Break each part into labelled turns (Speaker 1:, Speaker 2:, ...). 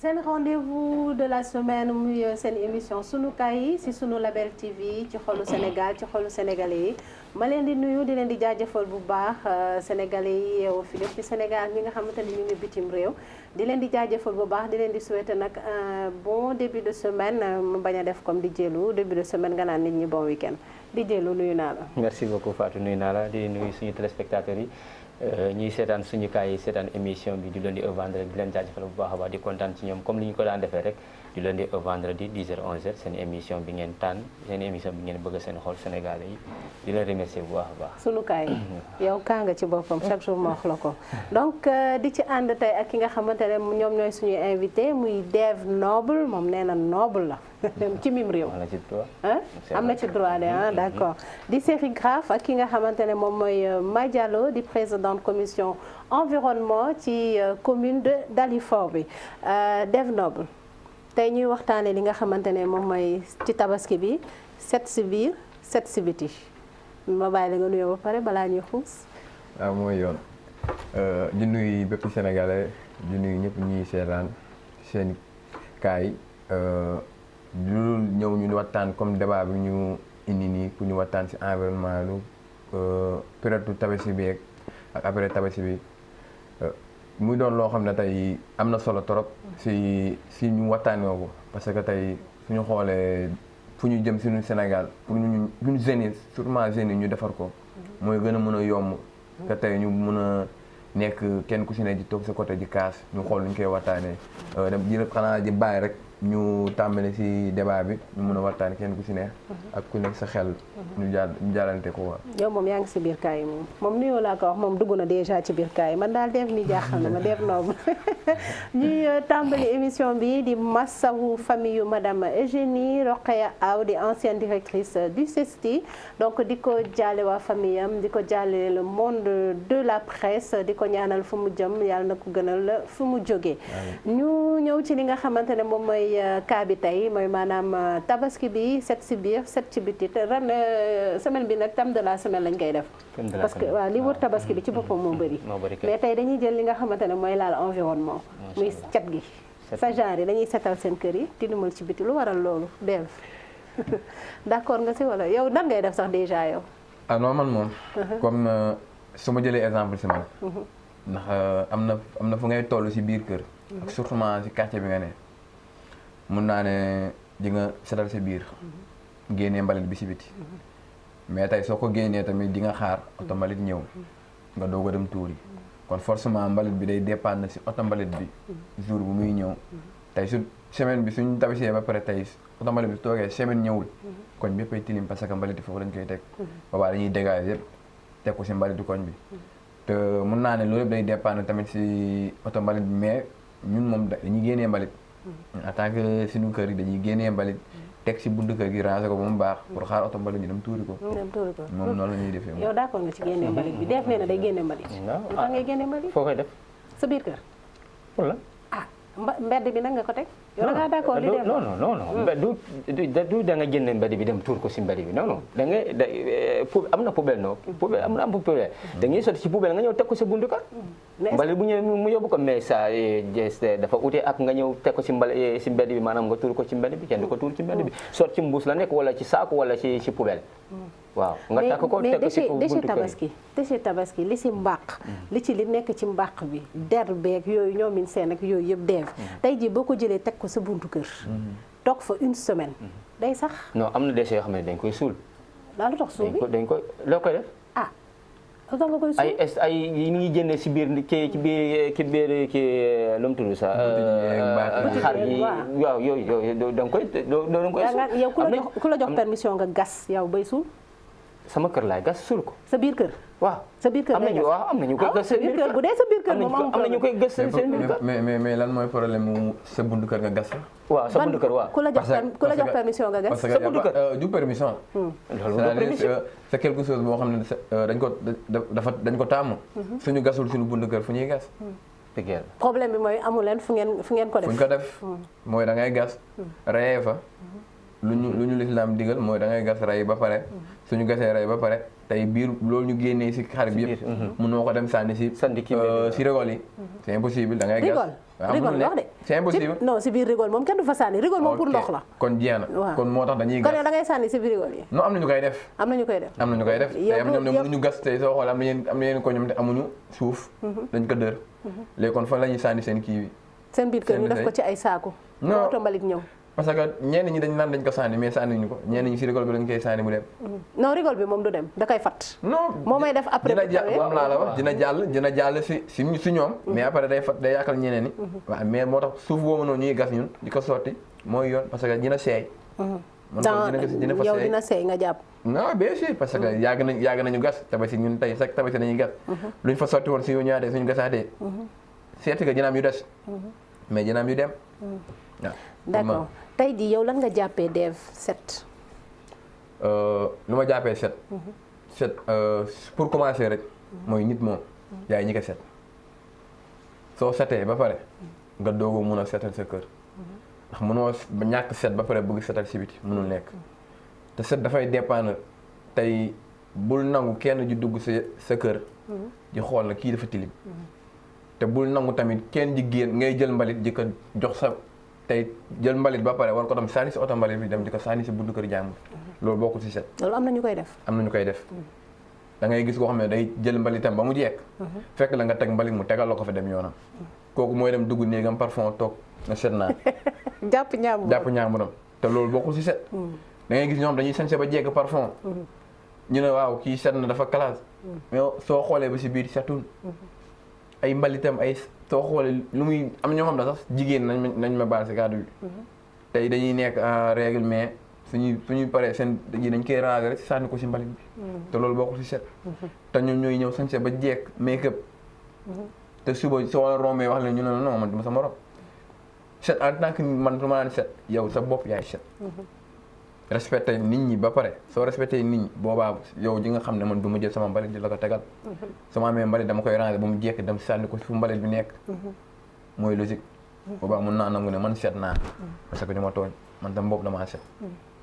Speaker 1: C'est le rendez-vous de la semaine muy seen émission sunu kaay ci sunu Label TV ci xolu Sénégal ci xolu sénégalais yi ma leen di nuyu di leen di jaajëfal bu baax sénégalais yi yeewoo fi lépp ci Sénégal ñi nga xamante ni ñu ngi bitim réew di leen di jaajëfal bu baax di leen di souhaiter nag un bon début de semaine mu bañ a def comme di jëlu début de semaine nga naan nit ñi bon week-end di jëlu nuyu naa la.
Speaker 2: Merci beaucoup Fatou nuyu naa la di nuyu suñu téléspectateurs yi. ñuy seetaan suñu kaay yi seetaan émission bi du lundi au vendredi di leen jaajëfal bu baax a baax di kontaan ci ñoom comme li ñu ko daan defee rek du lundi au vendredi 10h 11h seen émission bi ngeen tànn seen émission bi ngeen bëgg seen xol sénégalais yi di leen remercier bu baax a baax.
Speaker 1: sunu kaay yow kaa nga ci boppam chaque jour ma wax la ko donc di ci ànd tey ak ki nga xamante ne ñoom ñooy suñuy invité muy Dave Noble moom nee na noble la. ci mim réew am na ci droit de ah d'accord di sérigraphe ak ki nga xamante ne moom mooy Madialo di présidente commission environnement ci commune de Dalifort bi Dave Noble tey ñuy waxtaane li nga xamante ne moom mooy ci tabaski bi set si biir set si biti ma bàyyi la nga nuyoo ba pare balaa ñuy xuus
Speaker 3: waaw mooy yoon di nuyu bépp sénégalais di nuyu ñëpp ñuy seetaan seen kaay lu ñëw ñu waxtaan comme débat bi ñu indi nii pour ñu waxtaan ci environnement lu période tabaski bi ak après tabaski bi muy doon loo xam ne tey am na solo trop si ñu waxtaanee ko parce que tey suñu xoolee fu ñu jëm suñu Sénégal pour ñu jeunes surtout jeunes yi ñu defar ko mooy gën a mën a yomb que tey ñu mën a nekk kenn ku si ne di toog sa côté di kaas ñu xool lu ñu koy waxtaanee di xanaa di bàyyi rek ñu tàmbali ci débat bi ñu mën a waxtaan kenn ku ci ne ak ku nekk sa xel ñu jàllante ko waa
Speaker 1: yow moom yaa ngi ci biir kaay moom nuyoo laa ko wax moom dugg na déjà ci biir kaay man daal def ni jaaxal na ma def noobu ñuy tàmbali émission bi di massawu famille yu madame Eugénie Rokhaya Aw di ancienne directrice du CESTI donc di ko jaale waa famille am di ko jaale le monde de la presse di ko ñaanal fu mu jëm yàlla na ko gënal fu mu jógee ñu ñëw ci li nga xamante ne moom mooy kaa bi tey mooy maanaam tabaski bi set si biir set ci biti ren semaine bi nag thème de la semaine lañ koy def parce que waaw li wër tabaski bi ci boppam moo bëri mais tey dañuy jël li nga xamante ne mooy laal environnement muy cet gi sa genre yi dañuy setal seen kër yi tilimal ci biti lu waral loolu Dave d'accord nga si wala yow nan ngay def sax déjà yow
Speaker 3: ah non man moom comme su ma jëlee exemple si man ndax am na fu ngay toll si biir kër ak surtout si quartier bi nga ne mun naa ne di nga setal sa biir génnee mbalit bi si biti mais tey soo ko génnee tamit di nga xaar oto mbalit ñëw nga doog a dem tuuri kon forcément mbalit bi day dépendre si oto mbalit bi jour bu muy ñëw tey su semaine bi suñ tabisee ba pare tey oto mbalit bi su toogee semaine ñëwul koñ bi yëppay tilim parce que mbalit bi foofu lañ koy teg boobaa dañuy dégager yëpp teg ko si mbalitu koñ bi te mun naa ne loolu yëpp day dépendre tamit si oto mbalit bi mais ñun moom dañuy génnee mbalit en tant que suñu kër yi dañuy génnee mbalit teg si buntu kër gi ranger ko ba mu baax pour xaar oto mbalit ñu dem tuuri ko moom noonu la ñuy defee
Speaker 1: yow d'accord nga ci génnee mbalit bi def nee na day génne mbalit lu tax ngay génne mbalit
Speaker 2: foo koy def
Speaker 1: sa biir kër
Speaker 2: pour la
Speaker 1: mbedd bi nag nga ko teg yow da ngaa d'accord di def
Speaker 2: du da nga génne mbedd bi dem tuur ko si mbedd bi non da nga am na poubelle non poubelle am na poubelle da ngay sotti si poubelle nga ñëw teg ko sa buntu kër mbali bu ñëwee mu yóbbu ko mais ça dafa ute ak nga ñëw teg ko si si mbedd bi maanaam nga tuur ko ci mbedd bi kenn du ko tuur ci mbedd bi sotti ci mbuus la nekk wala ci saako wala ci poubelle waaw nga takk ko teg ko si buntu kër
Speaker 1: déchet tabaski li si mbàq li nekk ci mbàq bi der beeg yooyu ñoomin seen ak yooyu yëpp deef tey jii boo ko jëlee teg ko sa buntu kër toog fa une semaine day sax
Speaker 2: non am na déchet yoo xam ne dañ koy suul
Speaker 1: laa lu tax suul bi
Speaker 2: dañ koy loo koy def ay yi ngi génne si biir ci biir lu mu tudd sax xar yi waaw yooyu da nga koy
Speaker 1: yow ku la jox permission nga gas yow bay suul
Speaker 2: sama kër laay gas suul ko
Speaker 1: sa biir kër
Speaker 2: waaw
Speaker 1: sa biir kër
Speaker 2: am nañu koy gas seen biir kër
Speaker 1: bu dee sa biir kër moom
Speaker 2: am nañu koy gas seen biir kër
Speaker 3: mais lan mooy problème mu sa buntu kër nga gas
Speaker 2: waaw sa buntu kër waaw
Speaker 1: ku la jox permission nga gas
Speaker 3: sa buntu kër du permission c'est quelque chose boo xam ne dañ ko tàmm suñu gasul suñu buntu kër fu ñuy gas
Speaker 1: problème bi mooy amu leen fu ngeen ko def
Speaker 3: fu ñu ko def mooy da ngay gas reyee fa lu ñu lislaam digal mooy da ngay gas rey ba pare suñu gasee rey ba pare tey biir loolu ñu génnee si xar bi yëpp mënoo ko dem sànni si rigole yi c'est impossible da ngay gas
Speaker 1: rigole wax de
Speaker 3: c'est impossible
Speaker 1: non si biir rigole moom kenn du fa sànni rigole moom pour ndox la
Speaker 3: kon jeex na kon moo tax dañuy gas
Speaker 1: kon yow da ngay sànni si biir rigole yi
Speaker 3: non am na ñu koy def
Speaker 1: am na ñu koy def
Speaker 3: am na ñu koy def tey am ñoom ne mënuñu gas tey soo xoolee am na yenn ko ñoom te amuñu suuf dañ ko dër léegi kon fan la ñuy sànni seen kii bi
Speaker 1: seen biir kër ñu def ko ci ay saaku
Speaker 3: non
Speaker 1: oto mbalit ñëw
Speaker 3: parce que ñenn ñi dañ naan dañ ko sànni mais sànni ñu ko ñenn ñi si rigole bi dañ koy sànni mu dem
Speaker 1: non rigole bi moom du dem da koy fat
Speaker 3: non
Speaker 1: moo may def après
Speaker 3: moom laa la wax dina jàll si ñoom mais après day fat day yàqal ñeneen ñi waaw mais moo tax suuf boobu noonu ñuy gas ñun di ko sotti mooy yoon parce que dina seey
Speaker 1: yow dina seey nga jàpp
Speaker 3: non bien sûr parce que yàgg nañu gas tabaski ñun tey chaque tabaski dañuy gas luñ fa sotti woon si yu ñaatee suñu gasaatee seeti que dina am yu des mais dina am yu dem waaw
Speaker 1: d'accord tey jii yow lan nga jàppee Dev set
Speaker 3: lu ma jàppee set pour commencer rek mooy nit moom yaay ñi ko set soo setee ba pare nga doogu mun a setal sa kër ndax mënoo ñàkk set ba pare bëgg setal si biti mënul nekk te set dafay dépendre tey bul nangu kenn di dugg sa kër di xool na kii dafa tilim te bul nangu tamit kenn di génn ngay jël mbalit di ko jox sa tey jël mbalit ba pare war ko dem sànni si oto mbalit bi dem di ko sànni si buntu kër jàmbur loolu bokkul si set
Speaker 1: loolu am na ñu koy def
Speaker 3: am na ñu koy def da ngay gis koo xam ne day jël mbalitam ba mu jekk fekk la nga teg mbalit mu tegal la ko fa dem yoonam kooku mooy dem dugg néegam parfum toog na set naa
Speaker 1: jàpp ñaamuram
Speaker 3: te loolu bokkul si set da ngay gis ñoom dañuy sañse ba jekk parfum ñu ne waaw kii set na dafa classe mais soo xoolee ba si biir setul ay mbalitam ay soo xoolee lu muy am ñoo xam ne sax jigéen nañ ma baal si kàddu bi tey dañuy nekk en règle mais suñuy paree seen yi dañ koy ranger rek sànni ko si mbalit bi te loolu bokkul si set te ñoom ñooy ñëw sañse ba jekk make-up te suba soo rombee wax leen ñu ne non man duma sa morom set en tant que man su ma naan set yow sa bopp yaay set respecté nit ñi ba pare soo respecté nit ñi boobaa yow ji nga xam ne man du ma jël sama mbalit di la ko tegal su ma amee mbalit dama koy ranger ba mu jekk dem sànni ko fu mbalit bi nekk mooy logique boobaa mun naa nangu ne man set naa parce que ñu ma tooñ man tam bopp damaa set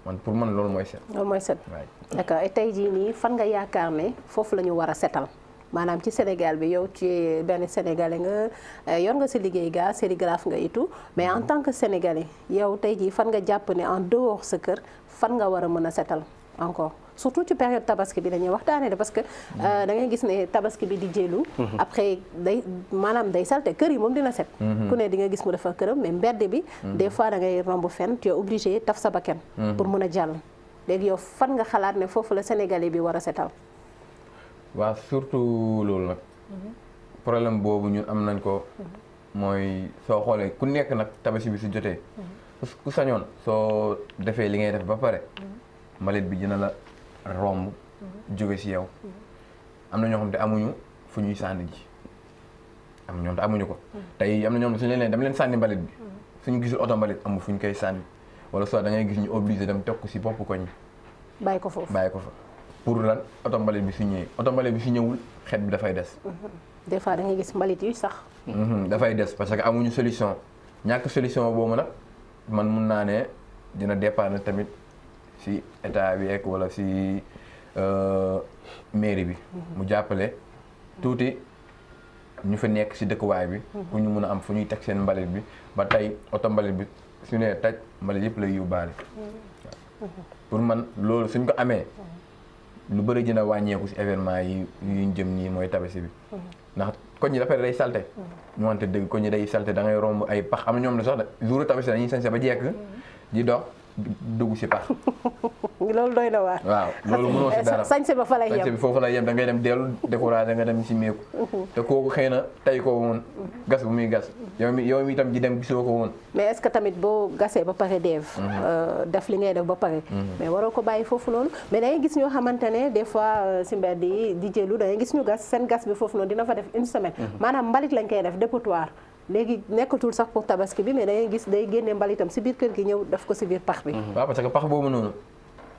Speaker 3: man pour man loolu mooy set
Speaker 1: loolu mooy set d'accord et tey jii nii fan nga yaakaar ne foofu la ñu war a setal maanaam ci Sénégal bi yow ci benn sénégalais nga yor nga si liggéey gaa sérigraphe nga itu mais en tant que sénégalais yow tey jii fan nga jàpp ne en dehors sa kër fan nga war a mën a setal encore surtout ci période tabaski bi dañuy waxtaanee de parce que da ngay gis ne tabaski bi di jëlu après day salte kër yi moom dina set ku ne di nga gis mu defar këram mais mbedd bi des fois da ngay romb fenn tu es obligé taf sa bakken pour mën a jàll léegi yow fan nga xalaat ne foofu la sénégalais bi war a setal
Speaker 3: waaw surtout loolu nag problème boobu ñun am nañ ko mooy soo xoolee ku nekk nag tabaski bi su jotee ku sañoon soo defee li ngay def ba pare mbalit bi dina la romb jóge si yow am na ñoo xam te amuñu fu ñuy sànni ji am ñoom te amuñu ko tey am na ñoom suñu leen dem leen sànni mbalit bi suñu gisul oto mbalit amul fu ñu koy sànni wala soit da ngay gis ñu obligé dem teg ko si bopp koñ
Speaker 1: bàyyi ko fa
Speaker 3: pour lan oto mbalit bi su ñëwee oto mbalit bi su ñëwul xet bi dafay des
Speaker 1: des fois da ngay gis mbalit yu sax
Speaker 3: dafay des parce que amuñu solution ñàkk solution boobu nag man mun naa ne dina dépendre tamit si état bi ek wala si mairie bi mu jàppale tuuti ñu fa nekk si dëkkuwaay bi pour ñu mun a am fu ñuy teg seen mbalit bi ba tey oto mbalit bi su nee taj mbalit yëpp lay yóbbaale pour man loolu suñ ko amee lu bëri dina wàññeeku si événement yi yuñ jëm nii mooy tabaski bi ndax koñ ñi dafay day salte ñu wante dëgg koñ ñi day salte da ngay romb ay pax am na ñoom ne sax jour tabaski dañuy sañse ba jekk di dox dugg si pax
Speaker 1: loolu doy na waar
Speaker 3: waaw loolu mënoo si dara
Speaker 1: sañse ba fa lay yem
Speaker 3: sañse bi foofu lay yem da ngay dem dellu découragé nga dem si meeku te kooku xëy na tey ko woon gas bu muy gas yow mi itam ji dem gisoo ko woon
Speaker 1: mais est-ce que tamit boo gasee ba pare def li ngay def ba pare mais waroo ko bàyyi foofu loolu mais da ngay gis ñoo xamante ne des fois si mbedd yi di jëlu da ngay gis ñu gas seen gas bi foofu noonu dina fa def une semaine maanaam mbalit lañ koy def dépotoir léegi nekkatul sax pour tabaski bi mais da ngay gis day génne mbalitam si biir kër gi ñëw def ko si biir pax bi
Speaker 3: waaw parce que pax boobu noonu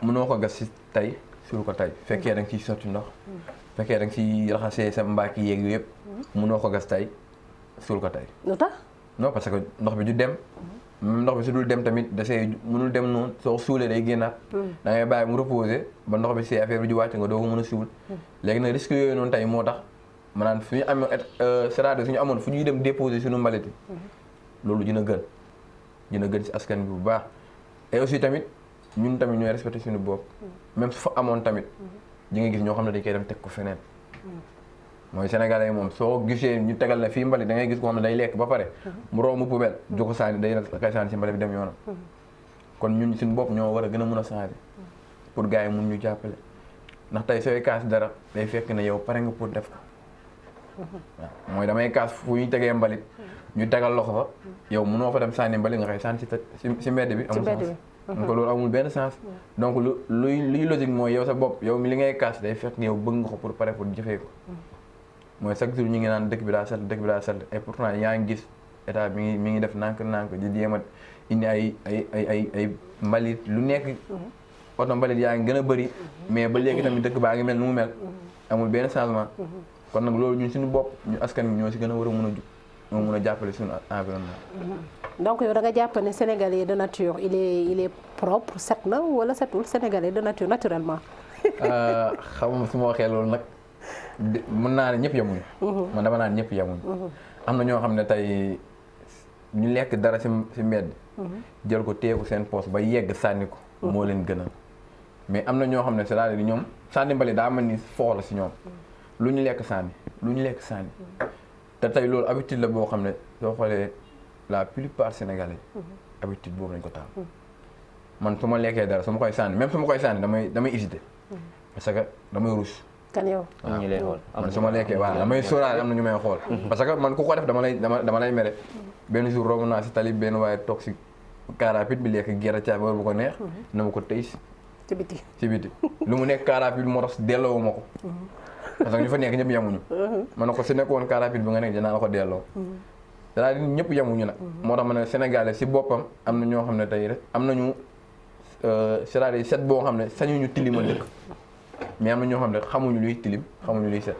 Speaker 3: mënoo ko gas si tey suul ko tey fekkee da nga ciy sotti ndox fekkee da nga ciy raxasee sa mbaaki yeeg yëpp mënoo ko gas tey suul ko tey
Speaker 1: lu tax
Speaker 3: non parce que ndox bi du dem même ndox bi su dul dem tamit da see mënul dem noonu soo suulee day génnaat. da ngay bàyyi mu reposer ba ndox bi see affaire bi di wàcc nga doo ko mën a suul. léegi nag risque yooyu noonu tey moo tax maanaam suñu amee c'est-à-dire suñu amoon fu ñuy dem déposer suñu mbalit yi loolu dina gën ci askan bi bu baax. et aussi tamit ñun tamit ñooy respecté suñu bopp même su fa amoon tamit di nga gis ñoo xam ne dañ koy dem teg ko feneen. mooy sénégalais moom soo gisee ñu tegal na fii mbali da ngay gis ko xam ne day lekk ba pare mu romb poubelle du ko sànni day kay sànni si mbali bi dem yoonam. kon ñun suñu bopp ñoo war a gën a mën a changer pour gars yi mun ñu jàppale ndax tey sooy kaas dara day fekk ne yow pare nga pour def ko. waaw mooy damay kaas fu ñu tegee mbalit ñu tegal loxo fa yow mënoo fa dem sànni mbalit nga koy sànni si mbedd bi amul sens. donc loolu amul benn sens. donc luy logique mooy yow sa bopp yow mi li ngay kaas day fekk yow bëgg nga ko pour pare pour jëfee ko. mooy chaque jour ñu ngi naan dëkk bi daa sell dëkk bi daa sell et pourtant yaa ngi gis état mi ngi def nànk di jéem a indi ay mbalit lu nekk. oto mbalit yaa ngi gën a bëri. mais ba léegi tamit dëkk baa ngi mel nu mu mel. amul benn changement. kon nag loolu ñun suñu bopp ñu askan bi ñoo si gën a war a mën a jug ñoo mën a jàppale suñu environnement.
Speaker 1: donc yow da nga jàpp ne sénégalais de nature il est propre set na wala setul sénégalais de nature naturellement.
Speaker 3: xam su ma waxee loolu nag. mën naa ne ñëpp yemuñu. man dama naan ñëpp yemuñu. am na ñoo xam ne tey ñu lekk dara si mbedd. jël ko teeku seen poos ba yegg sànni ko. moo leen gënal. mais am na ñoo xam ne c'est-à-dire ñoom sànni mbali daa mel ni foo la si ñoom. lu ñu lekk sànni. te tey loolu habitude la boo xam ne soo xoolee la plupart sénégalais. habitude boobu lañ ko taal. man su ma lekkee dara su ma koy sànni même su ma koy sànni damay hésiter. parce que damay rus.
Speaker 1: kan yow
Speaker 2: am ñu lay xool
Speaker 3: man su ma lekkee waaw damay sóoraale am na ñu may xool. parce que man ku ko def dama lay mere. benn jour romb naa si tali benn waaye toog si car rapide bi lekk gerte caaf bu ko neex. na ma ko tëy
Speaker 1: ci biti
Speaker 3: lu mu nekk car rapide moo tax delloo ma ko. parce que ñu fa nekk ñëpp yemuñu. ma ne ko su nekkoon car rapide bi nga nekk dinaa la ko delloo. c'est-à-dire ñëpp yemuñu nag. moo tax ma ne Sénégalais si boppam am na ñoo xam ne tey rek am nañu c'est-à-dire set boo xam ne sañuñu tilima dëkk. mais am na ñoo xam ne xamuñu luy tilim xamuñu luy set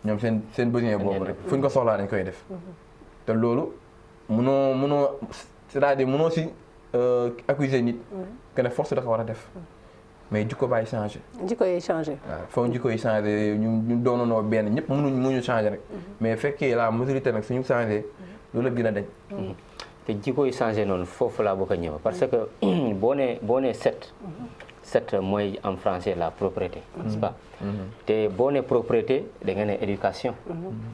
Speaker 3: ñoom seen besoin boobu rek fu ñu ko soxlaa dañ koy def. te loolu mënoo c'est-à-dire mënoo si accuser nit. que ne force da ko war a def. mais jikko baay changé.
Speaker 1: jikko yi changé.
Speaker 3: waaw foofu jikko yi changé ñu doonanoo benn ñëpp mënuñu changé rek. mais fekkee la majorité nag suñu changé loolu lépp dina dañ.
Speaker 2: te jikko yi changé noonu foofu laa bëgg a ñëw parce que boo nee set mooy en français la propreté n'est-ce pas te boo nee propreté da nga ne éducation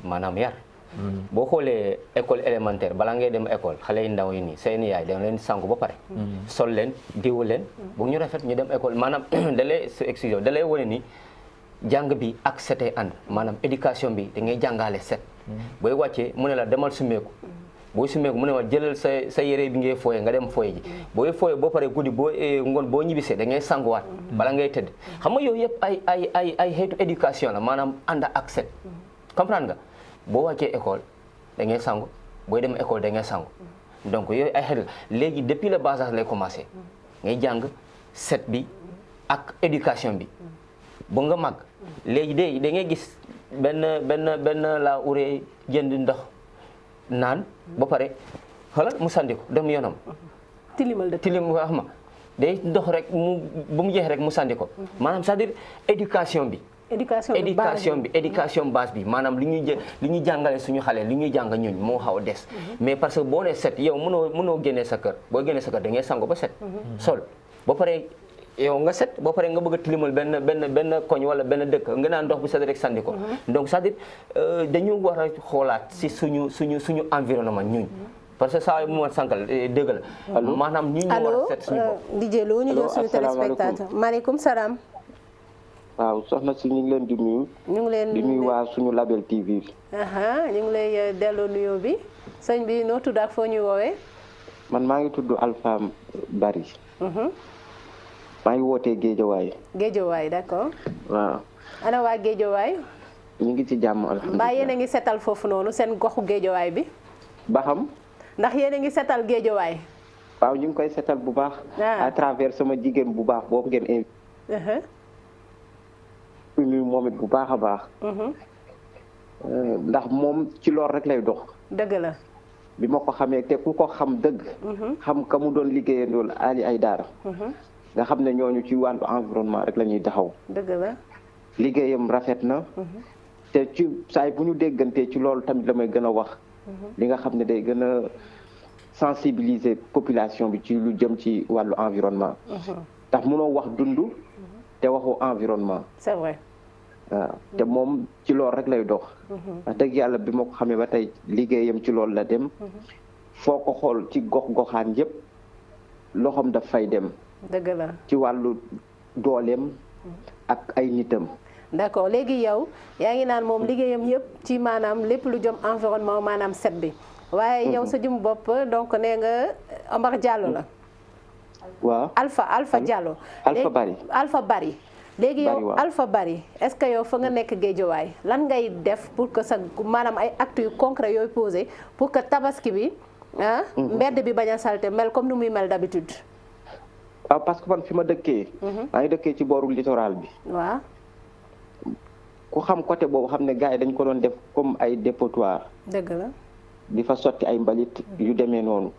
Speaker 2: maanaam yar boo xoolee école élémentaire balaa ngay dem école xale yu ndaw yi nii seen yaay da leen sangu ba pare sol leen diwu leen bu ñu rafet ñu dem école maanaam da lay wane ni jàng bi ak setee ànd maanaam éducation bi da ngay jàngaale set booy wàccee mu ne la demal sumeeku booy sumeeku mu ne ma jëlal sa yére bi ngay fooye nga dem fooye ji booy fooye boo pare guddi ngoon boo ñibbisee da ngay sanguwaat bala ngay tëdd xam nga yooyu yëpp ay xeetu éducation la maanaam ànd ak set comprendre nga boo wàccee école da ngay sangu booy dem école da ngay sangu donc yooyu ay xeet la léegi depuis le bas âge lay commencé ngay jàng set bi ak éducation bi ba nga màgg léegi da ngay gis benn la urée jënd ndox naan ba pare xoolal mu sandi ko dem yoonam. tilim wax ma day ndox rek ba mu jeex rek mu sandi ko maanaam c'est-à-dire éducation bi. éducation base bi maanaam li ñuy jàngale suñu xale li ñuy jàng ñun moo xaw a des. mais parce que boo nee set yow mënoo génnee sa kër boo génnee sa kër da ngay sango ba set. sol ba pare yow nga set ba pare nga bëgg a tilimal benn koñ wala benn dëkk nga naan ndox bu set rek sandi ko donc c'est-à-dire dañu war a xoolaat si suñu environnement ñun parce que saa yu mu sànkal dëgg la maanaam ñu war a set suñu bopp.
Speaker 1: DJ Lo ñu jox suñu téléspectateur maaleykum salaam.
Speaker 4: waaw soxna si ñu ngi leen di nuyu.
Speaker 1: ñu ngi leen
Speaker 4: di nuyu waa suñu Label TV.
Speaker 1: ñu ngi lay delloo nuyoo bi sëñ bi noo tudd ak foo ñuy woowee.
Speaker 4: man maa ngi tudd Alpha Bari. maa ngi wootee Géejawaay.
Speaker 1: Géejawaay d'accord.
Speaker 4: waaw.
Speaker 1: ana waa Géejawaay.
Speaker 4: ñu ngi ci jàmm alhamdulilah.
Speaker 1: mbaa yéen a ngi setal foofu noonu seen goxu Géejawaay bi.
Speaker 4: ba xam.
Speaker 1: ndax yéen a ngi setal Géejawaay.
Speaker 4: waaw ñu ngi koy setal bu baax. à travers sama jigéen bu baax boobu ngeen invité. nuyu moom it bu baax a baax. ndax moom ci lool rek lay dox.
Speaker 1: dëgg la.
Speaker 4: bi ma ko xamee te ku ko xam dëgg. xam ka mu doon liggéeyandool Ali Aïdara. nga xam ne ñooñu ci wàllu environnement rek la ñuy taxaw.
Speaker 1: dëgg la.
Speaker 4: liggéeyam rafet na. te ci saay bu ñu déggantee ci loolu tamit la may gën a wax. li nga xam ne day gën a sensibiliser population bi ci lu jëm ci wàllu environnement. ndax mënoo wax dund te waxu environnement.
Speaker 1: c'est vrai.
Speaker 4: waaw te moom ci loolu rek lay dox. wax dëgg yàlla bi ma ko xamee ba tey liggéeyam ci loolu la dem. foo ko xool ci gox-goxaan yépp loxoom daf fay dem.
Speaker 1: dëgg la
Speaker 4: ci wàllu dooleem ak ay nitam.
Speaker 1: d'accord léegi yow yaa ngi naan moom liggéeyam yëpp ci maanaam lépp lu jëm environnement maanaam set bi waaye yow sa jëm bopp donc nee nga Omar Diallo la.
Speaker 4: waaw
Speaker 1: Alpha Diallo. Alpha Bari. léegi yow Alpha Bari est-ce que yow fa nga nekk Géejawaay lan ngay def pour que sa maanaam ay actes yu concret yooyu posé pour que tabaski bi mbedd bi bañ a salte mel comme ni muy mel d'habitude.
Speaker 4: waaw parce que man fi ma dëkkee. maa ngi dëkkee ci booru littoral bi.
Speaker 1: waaw.
Speaker 4: ku xam côté boobu xam ne gars yi dañ ko doon def comme ay dépotoir.
Speaker 1: dëgg la.
Speaker 4: di fa sotti ay mbalit yu demee noonu.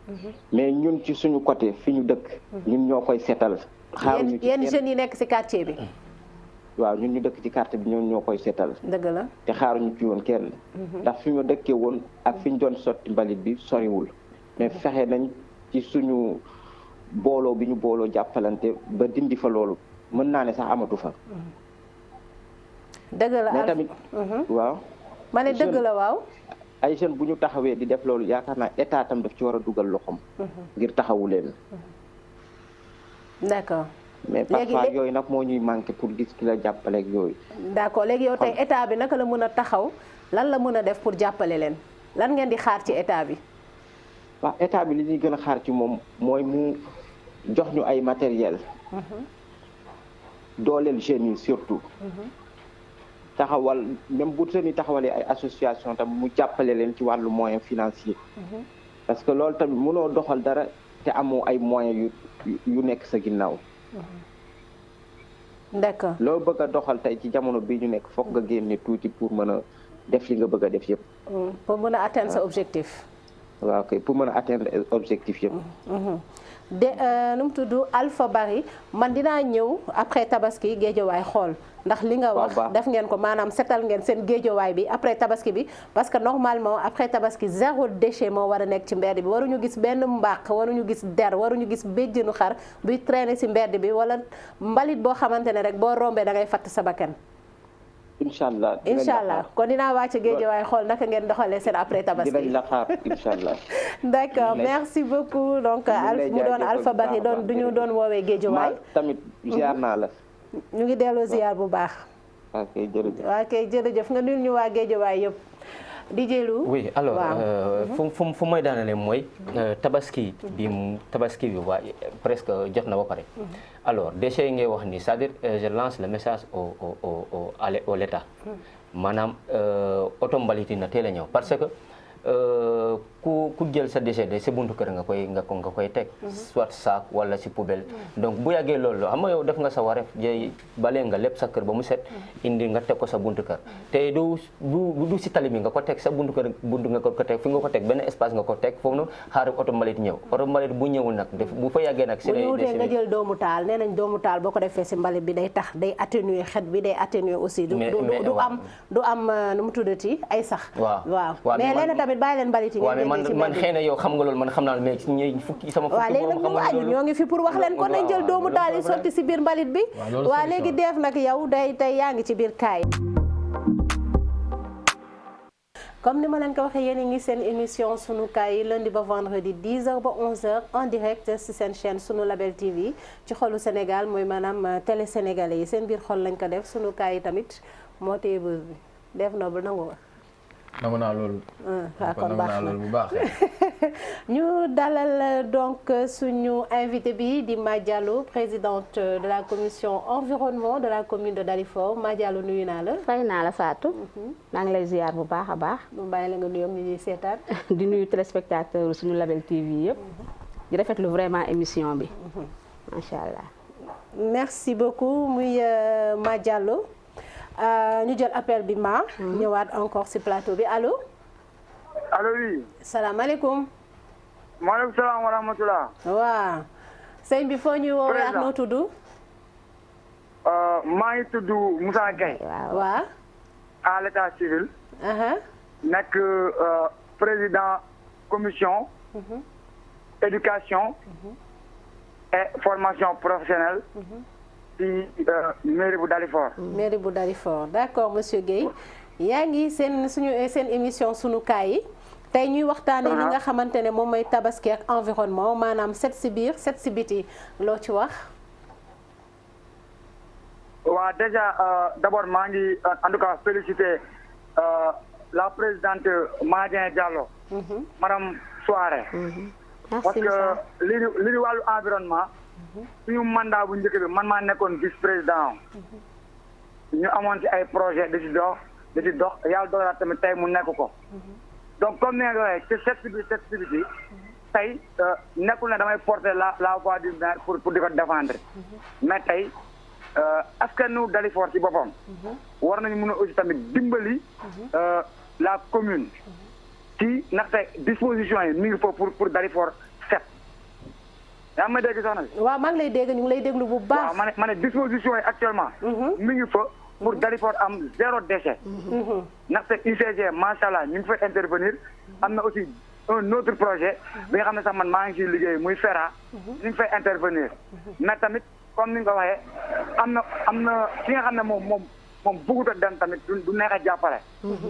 Speaker 4: mais ñun ci suñu côté fi ñu dëkk. ñun ñoo koy seetal. xaaruñu ci
Speaker 1: yéen jeunes yi nekk ci quartier bi.
Speaker 4: waaw ñun ñu dëkk ci quartier bi ñun ñoo koy seetal.
Speaker 1: dëgg la.
Speaker 4: te xaaruñu ci woon kenn. ndax fi ñu dëkkee woon ak fi ñu doon sotti mbalit bi soriwul. mais fexe nañ ci suñu booloo bi ñu booloo jàppalante ba dindi fa loolu mën naa ne sax amatu fa.
Speaker 1: dëgg la
Speaker 4: mais tamit waaw.
Speaker 1: ma ne dëgg la waaw.
Speaker 4: ay jeunes bu ñu taxawee di def loolu yaakaar naa état tam daf ci war a dugal loxoom. ngir taxawu leen.
Speaker 1: d'accord.
Speaker 4: mais parfois yooyu nag moo ñuy manqué pour gis ki la jàppaleeg yooyu.
Speaker 1: d'accord léegi yow tey état bi naka la mën a taxaw lan la mën a def pour jàppale leen lan ngeen di xaar ci état bi.
Speaker 4: waaw état bi li ñuy gën a xaar ci moom mooy mu jox ñu ay matériel dooleel jeunes yi surtout. taxawal même bu seen i taxawalee ay association tam mu jàppale leen ci wàllu moyen financier. parce que loolu tamit mënoo doxal dara te amoo ay moyens yu nekk sa ginnaaw.
Speaker 1: d'accord
Speaker 4: loo bëgg a doxal tey ci jamono bii ñu nekk foog nga génne tuuti pour mën a def li nga bëgg a def yëpp.
Speaker 1: pour mën a atteindre sa objectif.
Speaker 4: waaw kay pour mën a atteindre objectif yëpp.
Speaker 1: de nu mu tudd Alpha Bari man dinaa ñëw après tabaski géejawaay xool ndax li nga wax def ngeen ko maanaam setal ngeen seen géejawaay bi après tabaski bi parce que normalement après tabaski zéro déchet moo war a nekk ci mbedd bi waruñu gis benn mbaq waruñu gis der waruñu gis béjjënu xar buy traîner ci mbedd bi wala mbalit boo xamante ne rek boo rombee da ngay fatt sa bakkan.
Speaker 4: Inch'Allah
Speaker 1: kon dinaa wàcc géejawaay xool naka ngeen doxalee seen après tabaski.
Speaker 4: dinañ la xaar Inch'Allah.
Speaker 1: d'accord merci beaucoup donc mu doon Alpha Bari doon du ñu doon woowee géejawaay.
Speaker 4: tamit ziar naa la.
Speaker 1: ñu ngi delloo ziar bu baax.
Speaker 4: ok jërëjëf.
Speaker 1: ok jërëjëf nga nuyul ñu waa géejawaay yëpp. di jëlu.
Speaker 2: oui alors fu may daanale mooy tabaski bi waa presque jot na ba pare. alors déchets yi ngay wax ni c'est-à-dire je lance le message au l'État maanaam oto mbalit yi na teel a ñëw parce que ku jël sa déchet de sa buntu kër nga koy teg soit sac wala si poubelle donc bu yàggee loolu xam nga yow def nga sa wareef jëy balee nga lépp sa kër ba mu set indi nga teg ko sa buntu kër te du si tali bi nga ko teg sa buntu kër nga ko teg fi nga ko teg benn espace nga ko teg foofu noonu xaaral oto mbalit ñëw oto mbalit bu ñëwul nag bu fa yàggee nag si
Speaker 1: bu nga jël doomu taal nee nañ doomu taal boo ko defee si mbalit bi day tax day atténuer xet bi day atténuer aussi du am nu mu tuddati ay sax waaw mais léegi tamit bàyyi leen mbalit yi
Speaker 2: man xëy na yow xam nga loolu man xam naa mais ñi fukki sama fukki
Speaker 1: léegi nag ñu wàññi ñoo ngi fi pour wax leen ko nañ jël doomu taal yi sotti si biir mbalit bi waaw léegi def nag yow tey yaa ngi ci biir kaay comme ni ma leen ko waxee yéen a ngi seen émission sunu kaay lundi ba vendredi 10h ba 11h en direct ci seen chaîne sunu Label TV ci xolu Sénégal mooy maanaam télé sénégalais yi seen biir xol lañ ko def sunu kaay yi tamit moo téye bës bi def na bu nangu wax
Speaker 3: nangu naa loolu.
Speaker 1: kon baax na
Speaker 3: bu baax.
Speaker 1: ñu dalal donc suñu invité bi di Madiallo présidente de la commission environnement de la commune de Dalifort Madiallo nuyu naa la.
Speaker 5: fay naa la Fatou. maa ngi lay ziar bu baax a baax.
Speaker 1: mu bàyyi la nga nuyoog ñu ñuy seetaan.
Speaker 5: di nuyu téléspectateur suñu Label TV yëpp. di rafetlu vraiment émission bi. macha allah.
Speaker 1: merci beaucoup muy Madiallo. ñu jël appel bi ñëwaat encore ci plateau bi allo.
Speaker 6: allo oui.
Speaker 1: salaamaaleykum.
Speaker 6: maaleykum salaam wa rahmatulah.
Speaker 1: waaw sëñ bi foo ñuy woowee ak noo tudd.
Speaker 6: maa ngi tudd Moussa Gueye.
Speaker 1: waaw.
Speaker 6: à l'état civil. nekk président commission. éducation. et formation professionnelle. ci mairie bu Dalifort.
Speaker 1: mairie bu Dalifort d'accord monsieur Gueye. yaa ngi seen émission sunu kaay yi. tey ñuy waxtaanee li nga xamante ne moom mooy tabaski ak environnement maanaam set si biir set si biti loo ci wax.
Speaker 6: waaw déjà d'abord maa ngi en tout cas féliciter la présidente Madien Diallo. madame Souaré. parce que li wàllu environnement. suñu mandat bu njëkk bi man maa nekkoon vice président. ñu amoon ci ay projet di ci dox yàlla dogal tamit tey mu nekk ko. donc comme ni nga ko waxee ci set si biti tey nekkul ne damay porter la voix du maire pour di ko défendre. mais tey askanu Dalifort ci boppam. war nañu mën a aussi tamit dimbali la commune. ci ndaxte disposition yi mi ngi fa pour Dalifort set. yaa ngi may dégg soxna si.
Speaker 1: waaw maa ngi lay dégg ñu ngi lay déglu bu baax.
Speaker 6: waaw ma ne disposition yi actuellement. mi ngi fa pour Dalifort am 0 déchet. ndaxte UCG macha allah ñu ngi fay intervenir. am na aussi un autre projet. bi nga xam ne sax man maa ngi ciy liggéey muy FERA. ñu ngi fay intervenir. mais tamit comme ni nga ko waxee am na ki nga xam ne moom bëggut a dem tamit du neex a jàppale.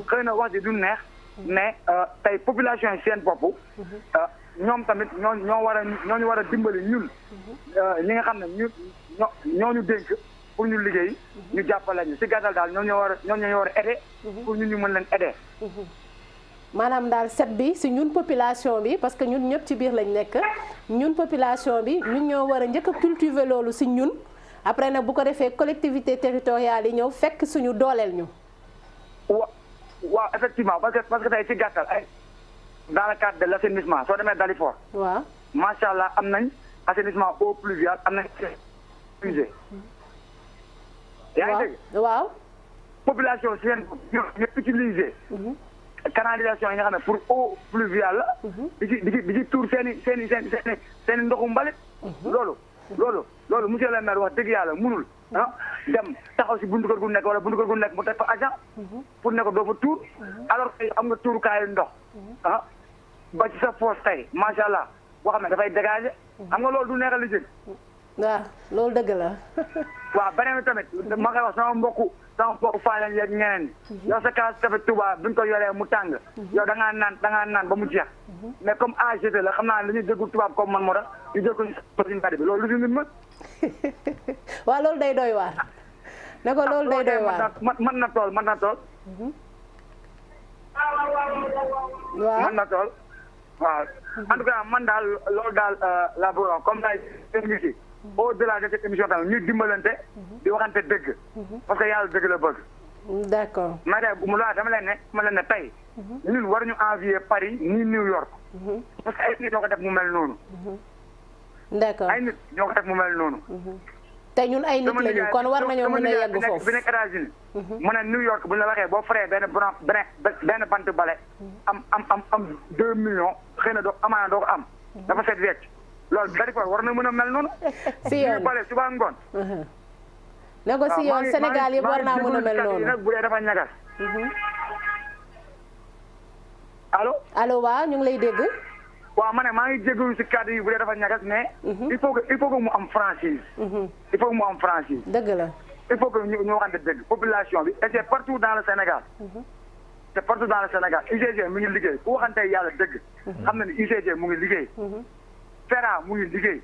Speaker 6: xëy na wax ji du neex. mais tey population yi seen bopp. ñoom tamit ñoo war a dimbali ñun. ñi nga xam ne ñoo ñu dénk pour ñu liggéey. ñu jàppale ñu si gàttal daal ñoo war a aider. pour ñu mën leen aider.
Speaker 1: maanaam daal set bi si ñun population bi parce que ñun ñëpp ci biir lañ nekk ñun population bi ñun ñoo war a njëkk a cultiver loolu si ñun après nag bu ko defee collectivité territoriale yi ñëw fekk suñu dooleel ñu.
Speaker 6: waaw effectivement parce que tey ci gàttal ay dans le cadre de l' assainissement soo demee Dalifort.
Speaker 1: waaw
Speaker 6: macha allah am nañ assainissement eau pluviale am nañ usée. yaa ngi dégg.
Speaker 1: waaw.
Speaker 6: population si yéen ñu utiliser. canalisation yi nga xam ne pour eau pluviale la. di ci tuur seen i ndoxu mbalit. loolu monsieur le maire wax dëgg yàlla munul dem taxaw si buntu kër gu nekk wala buntu kër gu nekk mu teg fa agent. pour ne ko doo fa tuur. alors que am nga tuurukaayu ndox. ba ci sa foos tey macha allah boo xam ne dafay dégager. xam nga loolu du neexal li jëg.
Speaker 1: waaw loolu dëgg la.
Speaker 6: waaw beneen bi tamit ma koy wax sama mbokku Fane yeeg ñeneen ñi. yow sa kaas café Touba bi ñu ko yoree mu tàng. yow da ngaa naan ba mu jeex. mais comme AGT la xam naa ne dañuy déglu tubaab comme man moo tax ñu jël ko si mbedd bi loolu lu si nit mën.
Speaker 1: waaw loolu day doy waar. ne ko loolu day doy waar
Speaker 6: mën na tool.
Speaker 1: waaw
Speaker 6: mën na tool waaw. en tout cas man daal loolu daal la bëggoon comme ça au-delà de cette émission tamit ñu dimbalante. di waxante dëgg. parce que yàlla dëgg la bëgg.
Speaker 1: d'accord.
Speaker 6: mais tey mu laa dama leen ne tey. ñun war ñu envier Paris ni New York. parce que ay nit ñoo ko def mu mel noonu.
Speaker 1: d'accord
Speaker 6: ay nit ñoo ko def mu mel noonu.
Speaker 1: te ñun ay nit lañu kon war nañoo mën a yegg foofu.
Speaker 6: bi nekk États-Unis mu ne New York bu ñu la waxee boo faree benn bant bale. am 2 millions xëy na amaana doo ko am. dafa set wecc. loolu Dalifort war na mën a mel noonu.
Speaker 1: si yoon
Speaker 6: bale suba ngoon.
Speaker 1: ne ko si yoon Sénégal yëpp war naa mën a mel noonu.
Speaker 6: nag bu dee dafa ñagas.
Speaker 1: allo waaw ñu ngi lay dégg.
Speaker 6: waaw ma ne maa ngi jégalu si kàddu yi bu dee dafa ñagas mais. il faut que mu am franchise. il faut que mu am franchise.
Speaker 1: dëgg la.
Speaker 6: il faut que ñu waxante dëgg population bi et c'est partout dans le Sénégal. c'est partout dans le Sénégal UCG mu ngi liggéey ku waxante yàlla dëgg. xam na ni UCG mu ngi liggéey. FERA mu ngi liggéey.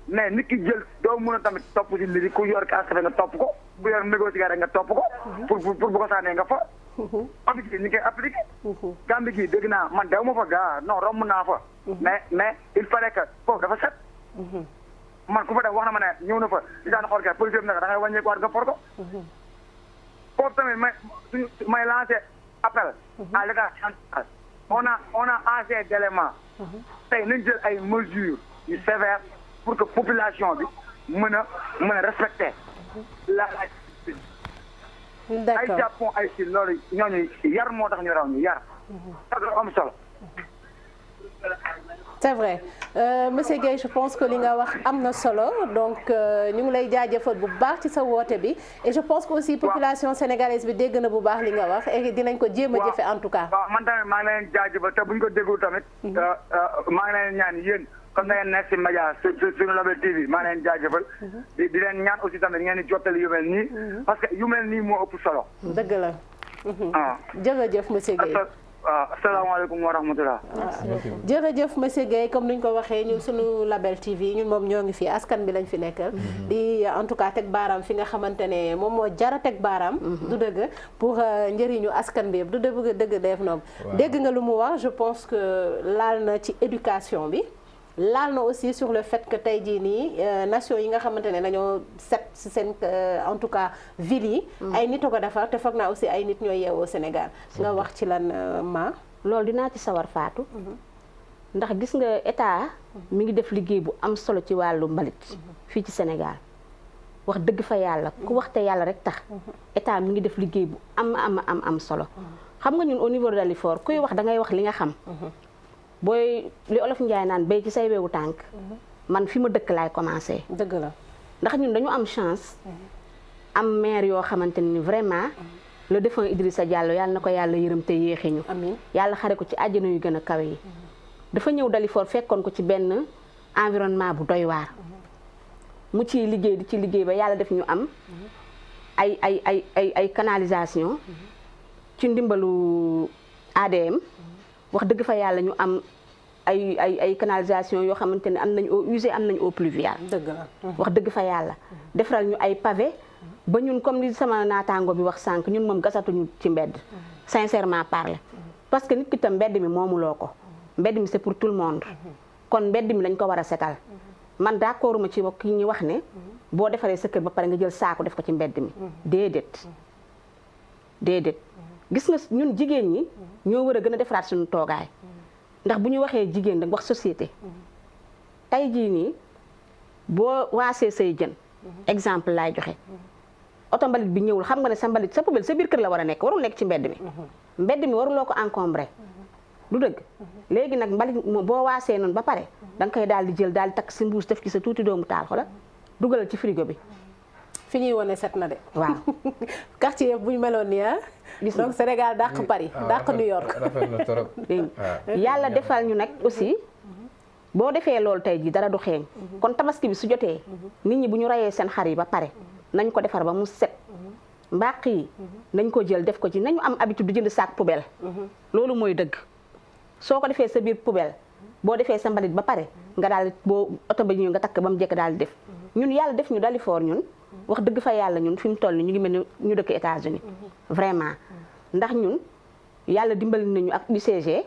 Speaker 6: mais nit ki jël doo mën a tamit topp si nit yi ku yor kaas nga topp ko ku yor négocier rek nga topp ko. pour bu ko saanee nga fa. appliqué ñu koy appliqué. Gambie gii dégg naa man dew ma fa gaa non romb naa fa. mais il fallait que foofu dafa set. man ku fa dem wax na ma ne ñëw na fa di daan xool kay policier bi nag da ngay wàññeekuwaat nga for ko. foofu tamit may lancé appel. à l'état central. on a assez d'éléments. tey nañ jël ay mesures yu sévères pour que population bi mën a respecter la.
Speaker 1: d'accord
Speaker 6: ay Japon ay Chine loolu ñooñu yar moo tax ñu raw ñu yar. am solo.
Speaker 1: c'est vrai monsieur Guèye je pense que li nga wax am na solo donc ñu ngi lay jaajëfal bu baax ci sa woote bi et je pense que aussi population sénégalaise bi dégg na bu baax li nga wax et dinañ ko jéem a jëfe en tout cas.
Speaker 6: waaw man tamit maa ngi leen jaajëfal te bu ñu ko déglu tamit. maa ngi leen ñaan yéen comme da ngeen nekk si média suñu Label TV maa ngi leen jaajëfal. di leen ñaan aussi tamit ngeen di jottali yu mel nii. parce que yu mel nii moo ëpp solo.
Speaker 1: dëgg la. jërëjëf monsieur Guèye.
Speaker 6: waaw asalaamaaleykum wa rahmatulah.
Speaker 1: jërëjëf monsieur Guèye comme ni ñu ko waxee ñun suñu Label TV ñun moom ñoo ngi fi askan bi lañ fi nekkal. di en tout cas teg baaraam fi nga xamante ne moom moo jara teg baaraam. du dëgg pour njëriñu askan bi yëpp du dëgg def noonu. dégg nga lu mu wax je pense que laal na ci éducation bi. laal na aussi sur le fait que tey jii nii nation yi nga xamante ne dañoo set si seen en tout cas ville yi. ay nit a ko defar te foog naa aussi ay nit ñooy yeewoo Sénégal. nga wax ci lan ma.
Speaker 5: loolu dinaa ci sawar faatu. ndax gis nga état mi ngi def liggéey bu am solo ci wàllu mbalit. fii ci Sénégal wax dëgg fa yàlla ku wax te yàlla rek tax. état mi ngi def liggéey bu am solo. xam nga ñun au niveau de Dalifort kuy wax da ngay wax li nga xam. booy li olof Njaay naan béy ci say wewu tànk man fi ma dëkk laay commencé.
Speaker 1: dëgg la
Speaker 5: ndax ñun dañu am chance am maire yoo xamante ni vraiment le défunt Idrissa Diallo yàlla na ko yàlla yërëm te yéexe ñu.
Speaker 1: amiin
Speaker 5: yàlla xare ko ci àjjana yu gën a kawe yi. dafa ñëw Dalifort fekkoon ko ci benn environnement bu doy waar. mu ciy liggéey di ci liggéey ba yàlla def ñu am ay canalisation ci ndimbalu ADM. wax dëgg fa yàlla ñu am ay canalisation yoo xamante ne am nañ eau usée am nañ eau pluviale.
Speaker 1: dëgg la
Speaker 5: wax dëgg fa yàlla. defaral ñu ay pavé ba ñun comme li sama naataango bi wax sànq ñun moom gasatuñu ci mbedd. sincèrement parler parce que nit ki tam mbedd mi moomuloo ko. mbedd mi c'est pour tout le monde. kon mbedd mi lañ ko war a setal. man d'accorduma ci ki ñu wax ne. boo defaree sa kër ba pare nga jël saako def ko ci mbedd mi. déedéet. gis nga ñun jigéen ñi ñoo war a gën a defaraat suñu toogaay ndax bu ñu waxee jigéen rek wax société tey jii nii boo waasee say jën exemple laay joxe oto mbalit bi ñëwul xam nga ne sa mbalit sa poubelle sa biir kër la war a nekk warul nekk ci mbedd mi waruloo ko encombré du dëgg léegi nag mbalit boo waasee noonu ba pare da nga koy daal di jël daal di takk si mbuus def ci sa tuuti doomu taal xola dugalal ci frigo bi
Speaker 1: fi ñuy wane set na de.
Speaker 5: waaw
Speaker 1: quartier bu ñu meloon nii donc Sénégal dàq Paris dàq New York.
Speaker 5: yàlla defal ñu nag aussi boo defee loolu tey jii dara du xeeñ. kon tabaski bi su jotee. nit ñi bu ñu rayee seen xar yi ba pare nañ ko defar ba mu set. mbàq yi nañ ko jël def ko ci nañu am habitude di jënd sac poubelle. loolu mooy dëgg soo ko defee sa biir poubelle boo defee sa mbalit ba pare nga daal boo oto ba ñëw nga takk ba mu jekk daal di def ñun yàlla def ñu Dalifort ñun. wax dëgg fa yàlla ñun fi mu toll ni ñu ngi mel ni ñu dëkk États-Unis vraiment ndax ñun yàlla dimbali nañu ak UCG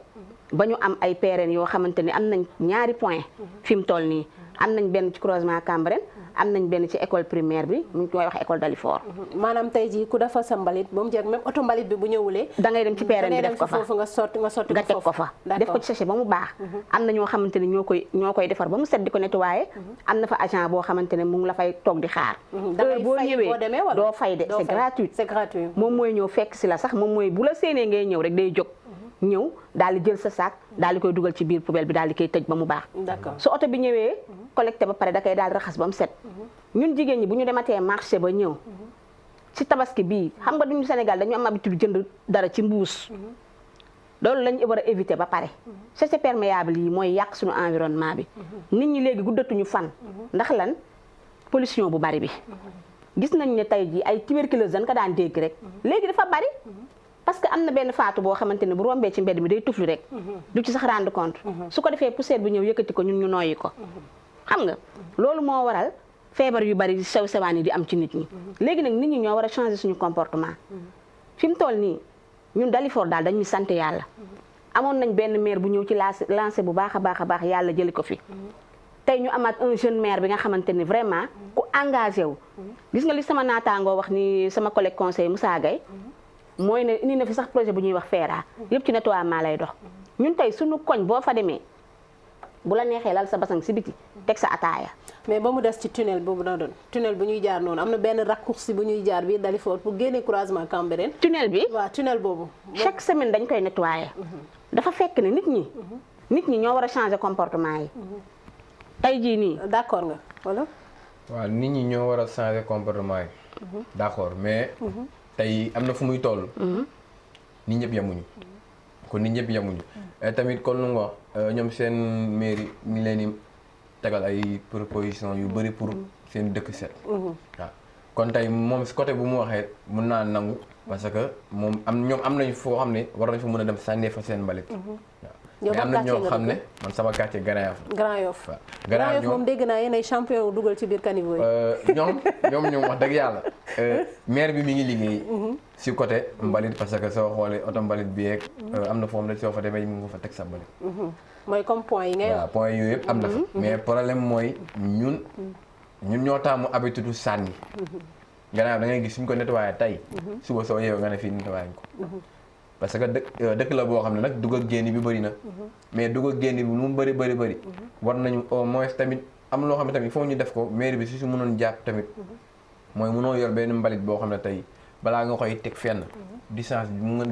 Speaker 5: ba ñu am ay PRN yoo xamante ni am nañ ñaari point fi mu toll nii am nañ benn ci croisement Cambérène am nañ benn ci école primaire bi mu ngi koy wax école Dalifort.
Speaker 1: maanaam tey jii ku defar sa mbalit ba mu jeex même oto mbalit bi bu ñëwulee.
Speaker 5: da ngay dem ci PRN bi def ko fa
Speaker 1: nga sotti
Speaker 5: nga teg ko fa def ko ci sachet ba mu baax. am na ñoo xamante ne ñoo koy defar ba mu set di ko nettoyer. am na fa agent boo xamante ne mu ngi la fay toog di xaar. boo ñëwee doo fay de c'est gratuit. moom mooy ñëw fekk si la sax moom mooy bu la séenee ngay ñëw rek day jóg. ñëw daal di jël sa sac daal di koy dugal ci biir poubelle bi daal di koy tëj ba mu baax. su oto bi ñëwee collecté ba pare da koy daal di raxas ba mu set. ñun jigéen ñi bu ñu dematee marché ba ñëw ci tabaski bii xam nga duñu Sénégal dañu am habitude jënd dara ci mbuus. loolu lañu war a éviter ba pare. sachet perméable yi mooy yàq suñu environnement bi. nit ñi léegi guddatuñu fan. ndax lan pollution bu bari bi. gis nañ ne tey jii ay tuberculose dañ ko daan dégg rek. léegi dafa bari. parce que am na benn faatu boo xamante ne bu rombee ci mbedd mi day tufli rek. du ci sax rendre compte. su ko defee poussière bi ñëw yëkkati ko ñun ñu noyyi ko. xam nga loolu moo waral feebar yu bari sew sewaan yi di am ci nit ñi. léegi nag nit ñi ñoo war a changer suñu comportement. fi mu toll nii ñun Dalifort daal dañuy sant yàlla. amoon nañ benn maire bu ñëw ci lancé bu baax a baax yàlla jëli ko fi. tey ñu amaat un jeune maire bi nga xamante ni vraiment ku engagé wu. gis nga li sama naataangoo wax ni sama collègue conseil Moussa Gueye. mooy ne indi na fi sax projet bu ñuy wax FERA yëpp ci nettoiement lay dox ñun tey suñu koñ boo fa demee bu la neexee lal sa basang si biti teg sa ataaya.
Speaker 1: mais ba mu des ci tunnel boobu na doon tunnel bu ñuy jaar noonu am na benn raccourci bu ñuy jaar biir Dalifort pour génne croisement Cambérène.
Speaker 5: tunnel bi
Speaker 1: waaw tunnel boobu.
Speaker 5: chaque semaine dañ koy nettoyer. dafa fekk ne nit ñi nit ñi ñoo war a changer comportement yi. tey jii nii.
Speaker 1: d'accord nga wala.
Speaker 3: waaw nit ñi ñoo war a changer comportement yi. d'accord mais. tey am na fu muy toll. nit ñëpp yemuñu. kon nit ñëpp yemuñu. tamit kon lu nga wax ñoom seen mairie mi leen di tegal ay proposition yu bëri pour seen dëkk set. waaw kon tey moom si côté bu mu waxee mun naa nangu parce que moom ñoom am nañ foo xam ne war nañ fa mën a dem sànnee fa seen mbalit. mais am na ñoo xam ne man sama quartier Grand Yoff.
Speaker 1: Grand Yoff
Speaker 3: waaw
Speaker 1: Grand Yoff moom dégg naa yéen ay champion dugal ci biir caniveau yi.
Speaker 3: ñoom wax dëgg yàlla maire bi mi ngi liggéey. si côté mbalit parce que soo xoolee oto mbalit bi yeeg am na foo xam ne soo fa demee mu ngi fa teg sa mbalit.
Speaker 1: mooy comme point yi ngay wax.
Speaker 3: waaw point yooyu yëpp am na fa. mais problème mooy ñun ñoo taamu habitude sànni. gannaaw da ngay gis suñ ko nettoyé tey. suba soo yeewoo nga ne fii nettoyé ko. parce que dëkk la boo xam ne nag dugg ak génn bi bëri na. mais dugg ak génn bi lu mu bëri. war nañu au moins tamit am loo xam ne tamit foo ñu def ko mairie bi su mënoon jàpp tamit. mooy mënoo yor benn mbalit boo xam ne tey balaa nga koy teg fenn. distance bi mun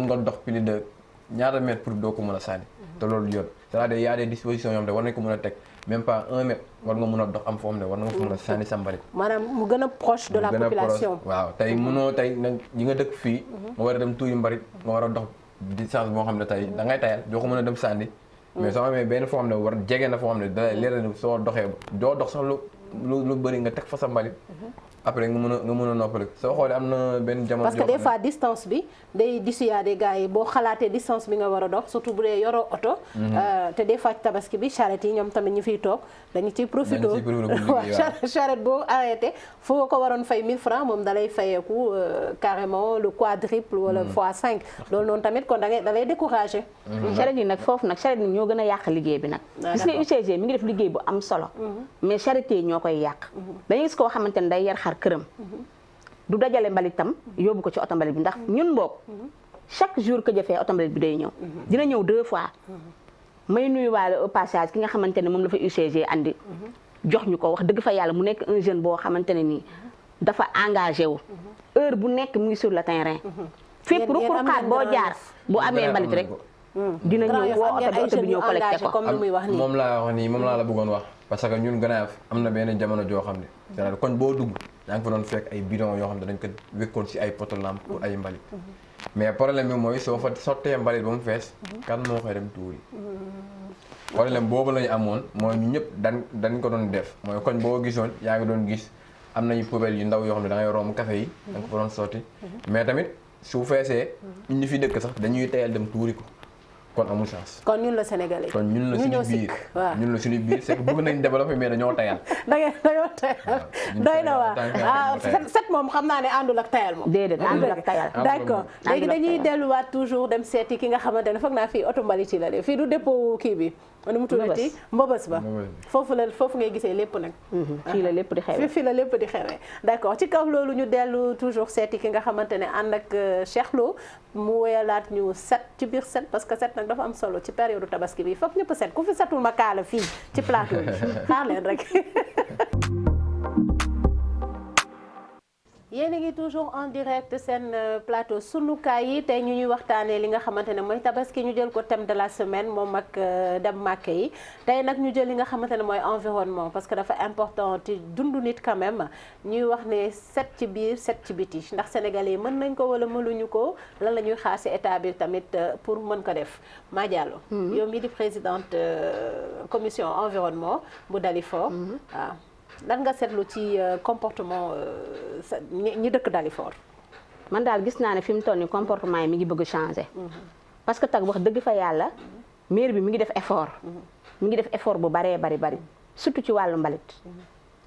Speaker 3: nga dox plus de ñaata mètre pour doo ko mën a sànni. te loolu yoon c'est-à-dire y a des dispositions yoo xam ne war nañ ko mën a teg même pas 1 mètre war nga mën a dox am foo xam ne war na nga ko mën a sànni sa mbalit.
Speaker 1: maanaam mu gën a proche de la population.
Speaker 3: waaw tey mënoo tey nag ñi nga dëkk fii. nga war a dem tuuti mbalit nga war a dox distance boo xam ne tey da ngay tayal doo ko mën a dem sànni. mais soo amee benn foo xam ne war jege na foo xam ne da lay leer na soo doxee doo dox sax lu bëri nga teg fa sa mbalit. après nga mën a noppali soo xoolee am na benn jamono.
Speaker 1: parce que des fois distance bi day dissuader gars yi boo xalaatee distance bi nga war a dox surtout bu dee yoroo oto. te des fois tabaski bi charrette yi ñoom tamit ñu fiy toog dañu ciy profité. waaw charrette boo arrêté foo ko waroon fay 1000 francs moom dalay fayeeku carrément le quadruple wala x5 loolu noonu tamit kon da lay découragé.
Speaker 5: charrette yi nag foofu nag charrette yi ñoo gën a yàq liggéey bi nag. gis nga UCG mi ngi def liggéey bu am solo. mais charrette yi ñoo koy yàq. dañuy gis koo xamante ne day yar xar këram du dajale mbalitam yóbbu ko ci oto mbalit bi ndax ñun boog chaque jour que jëfee oto mbalit bi day ñëw dina ñëw 2 fois may nuyuwaale au passage ki nga xamante ne moom la fa UCG andi jox ñu ko wax dëgg fa yàlla mu nekk un jeune boo xamante ne nii dafa engagé wu heure bu nekk mu ngi sur le terrain fépp ruqurqaat boo jaar bu amee mbalit rek dina ñëw woo oto bi ñëw collecté ko
Speaker 3: moom laa wax nii moom laa la bëggoon wax parce que ñun Grand Yoff am na benn jamono joo xam ne c'est-à-dire kon boo dugg yaa ngi fa doon fekk ay bidon yoo xam ne dañ ko wékkoon si ay poto lampe pour ay mbalit mais problème bi mooy soo fa sottee mbalit ba mu fees kan moo koy dem tuuri problème boobu la ñu amoon mooy ñu ñëpp dañ ko doon def mooy koñ boo gisoon yaa ngi doon gis am nañu poubelle yu ndaw yoo xam ne da ngay romb café yi da nga ko fa doon sotti mais tamit su feesee ñu fi dëkk sax dañuy teyal dem tuuri ko kon amul chance.
Speaker 1: kon ñun la Sénégalais.
Speaker 3: kon ñun la suñu biir ñun la suñu biir c'est que bëgg nañ développer mais dañoo tayal.
Speaker 1: dañoo tayal doy na waa set moom xam naa ne àndul ak tayal moom.
Speaker 5: déedéet àndul ak tayal.
Speaker 1: d'accord léegi dañuy delluwaat toujours dem seeti ki nga xamante ne foog naa fii oto mbalit yi la de fii du dépôt kii bi. nu mu tuddati mbëbës ba foofu ngay gisee lépp nag.
Speaker 5: fii la lépp di xewee
Speaker 1: fii la lépp di xewee d'accord ci kaw loolu ñu dellu toujours seeti ki nga xamante ne ànd ak Cheikh Lo mu wéyalaat ñu set ci biir set parce que set nag dafa am solo ci période tabaski bi foog ñëpp set ku fi setul ma kaala fii ci plateau bi xaar leen rek. yéen a ngi toujours en direct seen plateau sunukaay yi tey ñu ñuy waxtaanee li nga xamante ne mooy tabaski ñu jël ko thème de la semaine moom ak dem màkk yi tey nag ñu jël li nga xamante ne mooy environnement parce que dafa important ci dundu nit quand même ñuy wax ne set ci biir set ci biti ndax sénégalais yi mën nañ ko wala mënuñu ko lan la ñuy xaar ci état bi tamit pour mën ko def Ma Diallo yow mii di présidente commission environnement bu Dalifort waaw lan nga seetlu ci comportement ñi dëkk Dalifort.
Speaker 5: man daal gis naa ne fi mu toll nii comportement yi mi ngi bëgg a changer. parce que tag wax dëgg fa yàlla maire bi mi ngi def effort. mi ngi def effort bu baree bari surtout ci wàllu mbalit.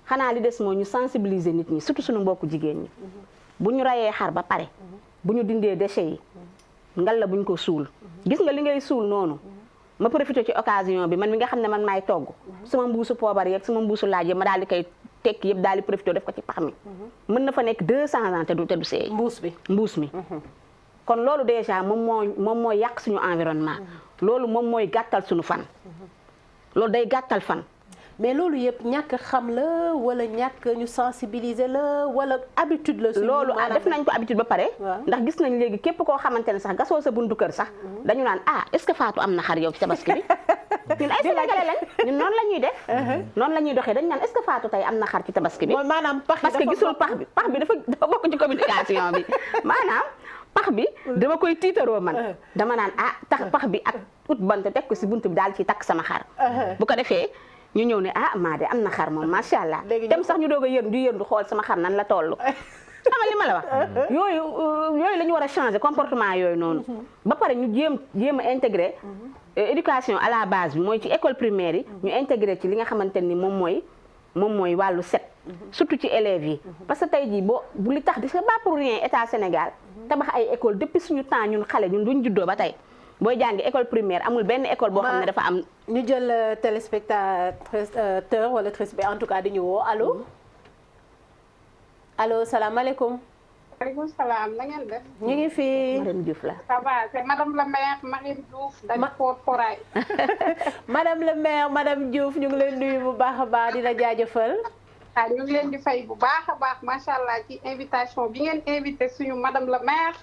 Speaker 5: xanaa li des mooy ñu sensibiliser nit ñi surtout suñu mbokku jigéen ñi. bu ñu rayee xar ba pare. bu ñu dindee déchets yi. ngal la bu ñu ko suul. gis nga li ngay suul noonu. ma profité ci occasion bi man mi nga xam ne man maay togg sama mbuusu poobar yeeg sama mbuusu laaj ma daal di koy tekki yëpp daal di profité def ko ci pax mi mën na fa nekk 200 ans te du seey mbuus mi kon loolu déjà moom mooy yàq suñu environnement loolu moom mooy gàttal suñu fan loolu day gàttal fan
Speaker 1: mais loolu yëpp ñàkk xam la wala ñàkk ñu sensibiliser la wala habitude la.
Speaker 5: loolu def nañ ko habitude ba pare. ndax gis nañ léegi képp koo xamante ne sax gasoo sa buntu kër sax dañu naan est-ce que Fatou am na xar yow ci tabaski bi. ñun ay Sénégalais lañ ñun noonu la ñuy def. noonu la ñuy doxee dañ naan est-ce que Fatou tey am na xar ci tabaski bi.
Speaker 1: maanaam pax
Speaker 5: parce que gisul pax bi dafa bokk ci communication bi maanaam. pax bi dama koy tiitaroo man dama naan tax pax bi ak ut bant teg ko si buntu bi daal ci takk sama xar bu ko defee ñu ñëw ne maa de am na xar moom macha allah dem sax ñu doog a yërndu xool sama xar nan la toll xam nga li ma la wax yooyu la ñu war a changer comportement yooyu noonu ba pare ñu jéem a intégrer éducation à la base bi mooy ci école primaire yi ñu intégrer ci li nga xamante ni moom mooy wàllu set surtout ci élèves yi parce que tey jii bu li tax di c'est pas pour rien état Sénégal tabax ay école depuis suñu temps ñun xale ñun duñ juddoo ba tey booy jàngi école primaire amul benn école boo xam ne dafa am
Speaker 1: ñu jël téléspectateur wala bi en tout cas di ñu woo allo salaamaaleykum.
Speaker 7: maaleykum salaam na ngeen def.
Speaker 1: ñu ngi fi.
Speaker 5: Marème Diouf la.
Speaker 7: ça va c'est madame la maire Marème Diouf. dañu Poraay.
Speaker 1: madame la maire madame Diouf ñu ngi leen nuyu bu baax a baax di la jaajëfal.
Speaker 7: ñu ngi leen di fay bu baax a baax macha allah ci invitation bi ngeen invité suñu madame la maire.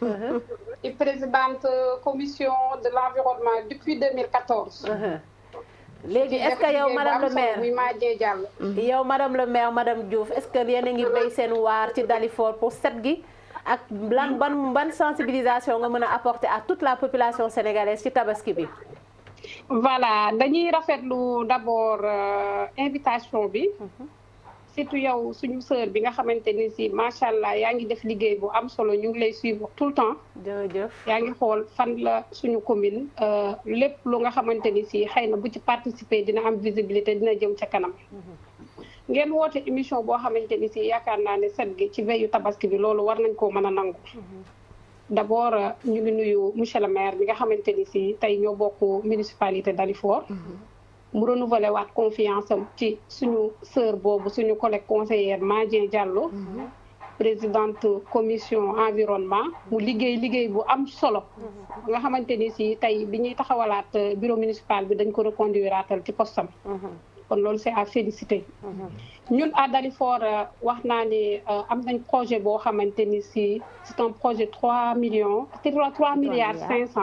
Speaker 7: et présidente commission de l'environnement depuis 2014.
Speaker 1: léegi est-ce que yow madame le maire yow madame le maire madame Diouf est-ce que yéen a ngi béy seen waar ci Dalifort pour set gi ak ban sensibilisation nga mën a apporter à toute la population sénégalaise ci tabaski bi.
Speaker 7: voilà dañuy rafetlu d'abord invitation bi. surtout yow suñu sœur bi nga xamante ni si macha allah yaa ngi def liggéey bu am solo ñu ngi lay suivre tout le temps.
Speaker 1: jërëjëf
Speaker 7: yaa ngi xool fan la suñu commune lépp lu nga xamante ni si xëy na bu ci participer dina am visibilité dina jëm ca kanam. ngeen woote émission boo xamante ni si yaakaar naa ne set gi ci veillu tabaski bi loolu war nañ koo mën a nangu. d'abord ñu ngi nuyu monsieur le maire bi nga xamante ni si tey ñoo bokk municipalité Dalifort. mu renouveler waat confiance am ci suñu sœur boobu suñu collègue conseillère Madien Diallo présidente commission environnement mu liggéey bu am solo nga xamante ni si tey bi ñuy taxawalaat bureau municipal bi dañ ko reconduiraatal ci postam kon loolu c'est à féliciter ñun à Dalifort wax naa ne am nañ projet boo xamante ni si c'est un projet 3 milliards 500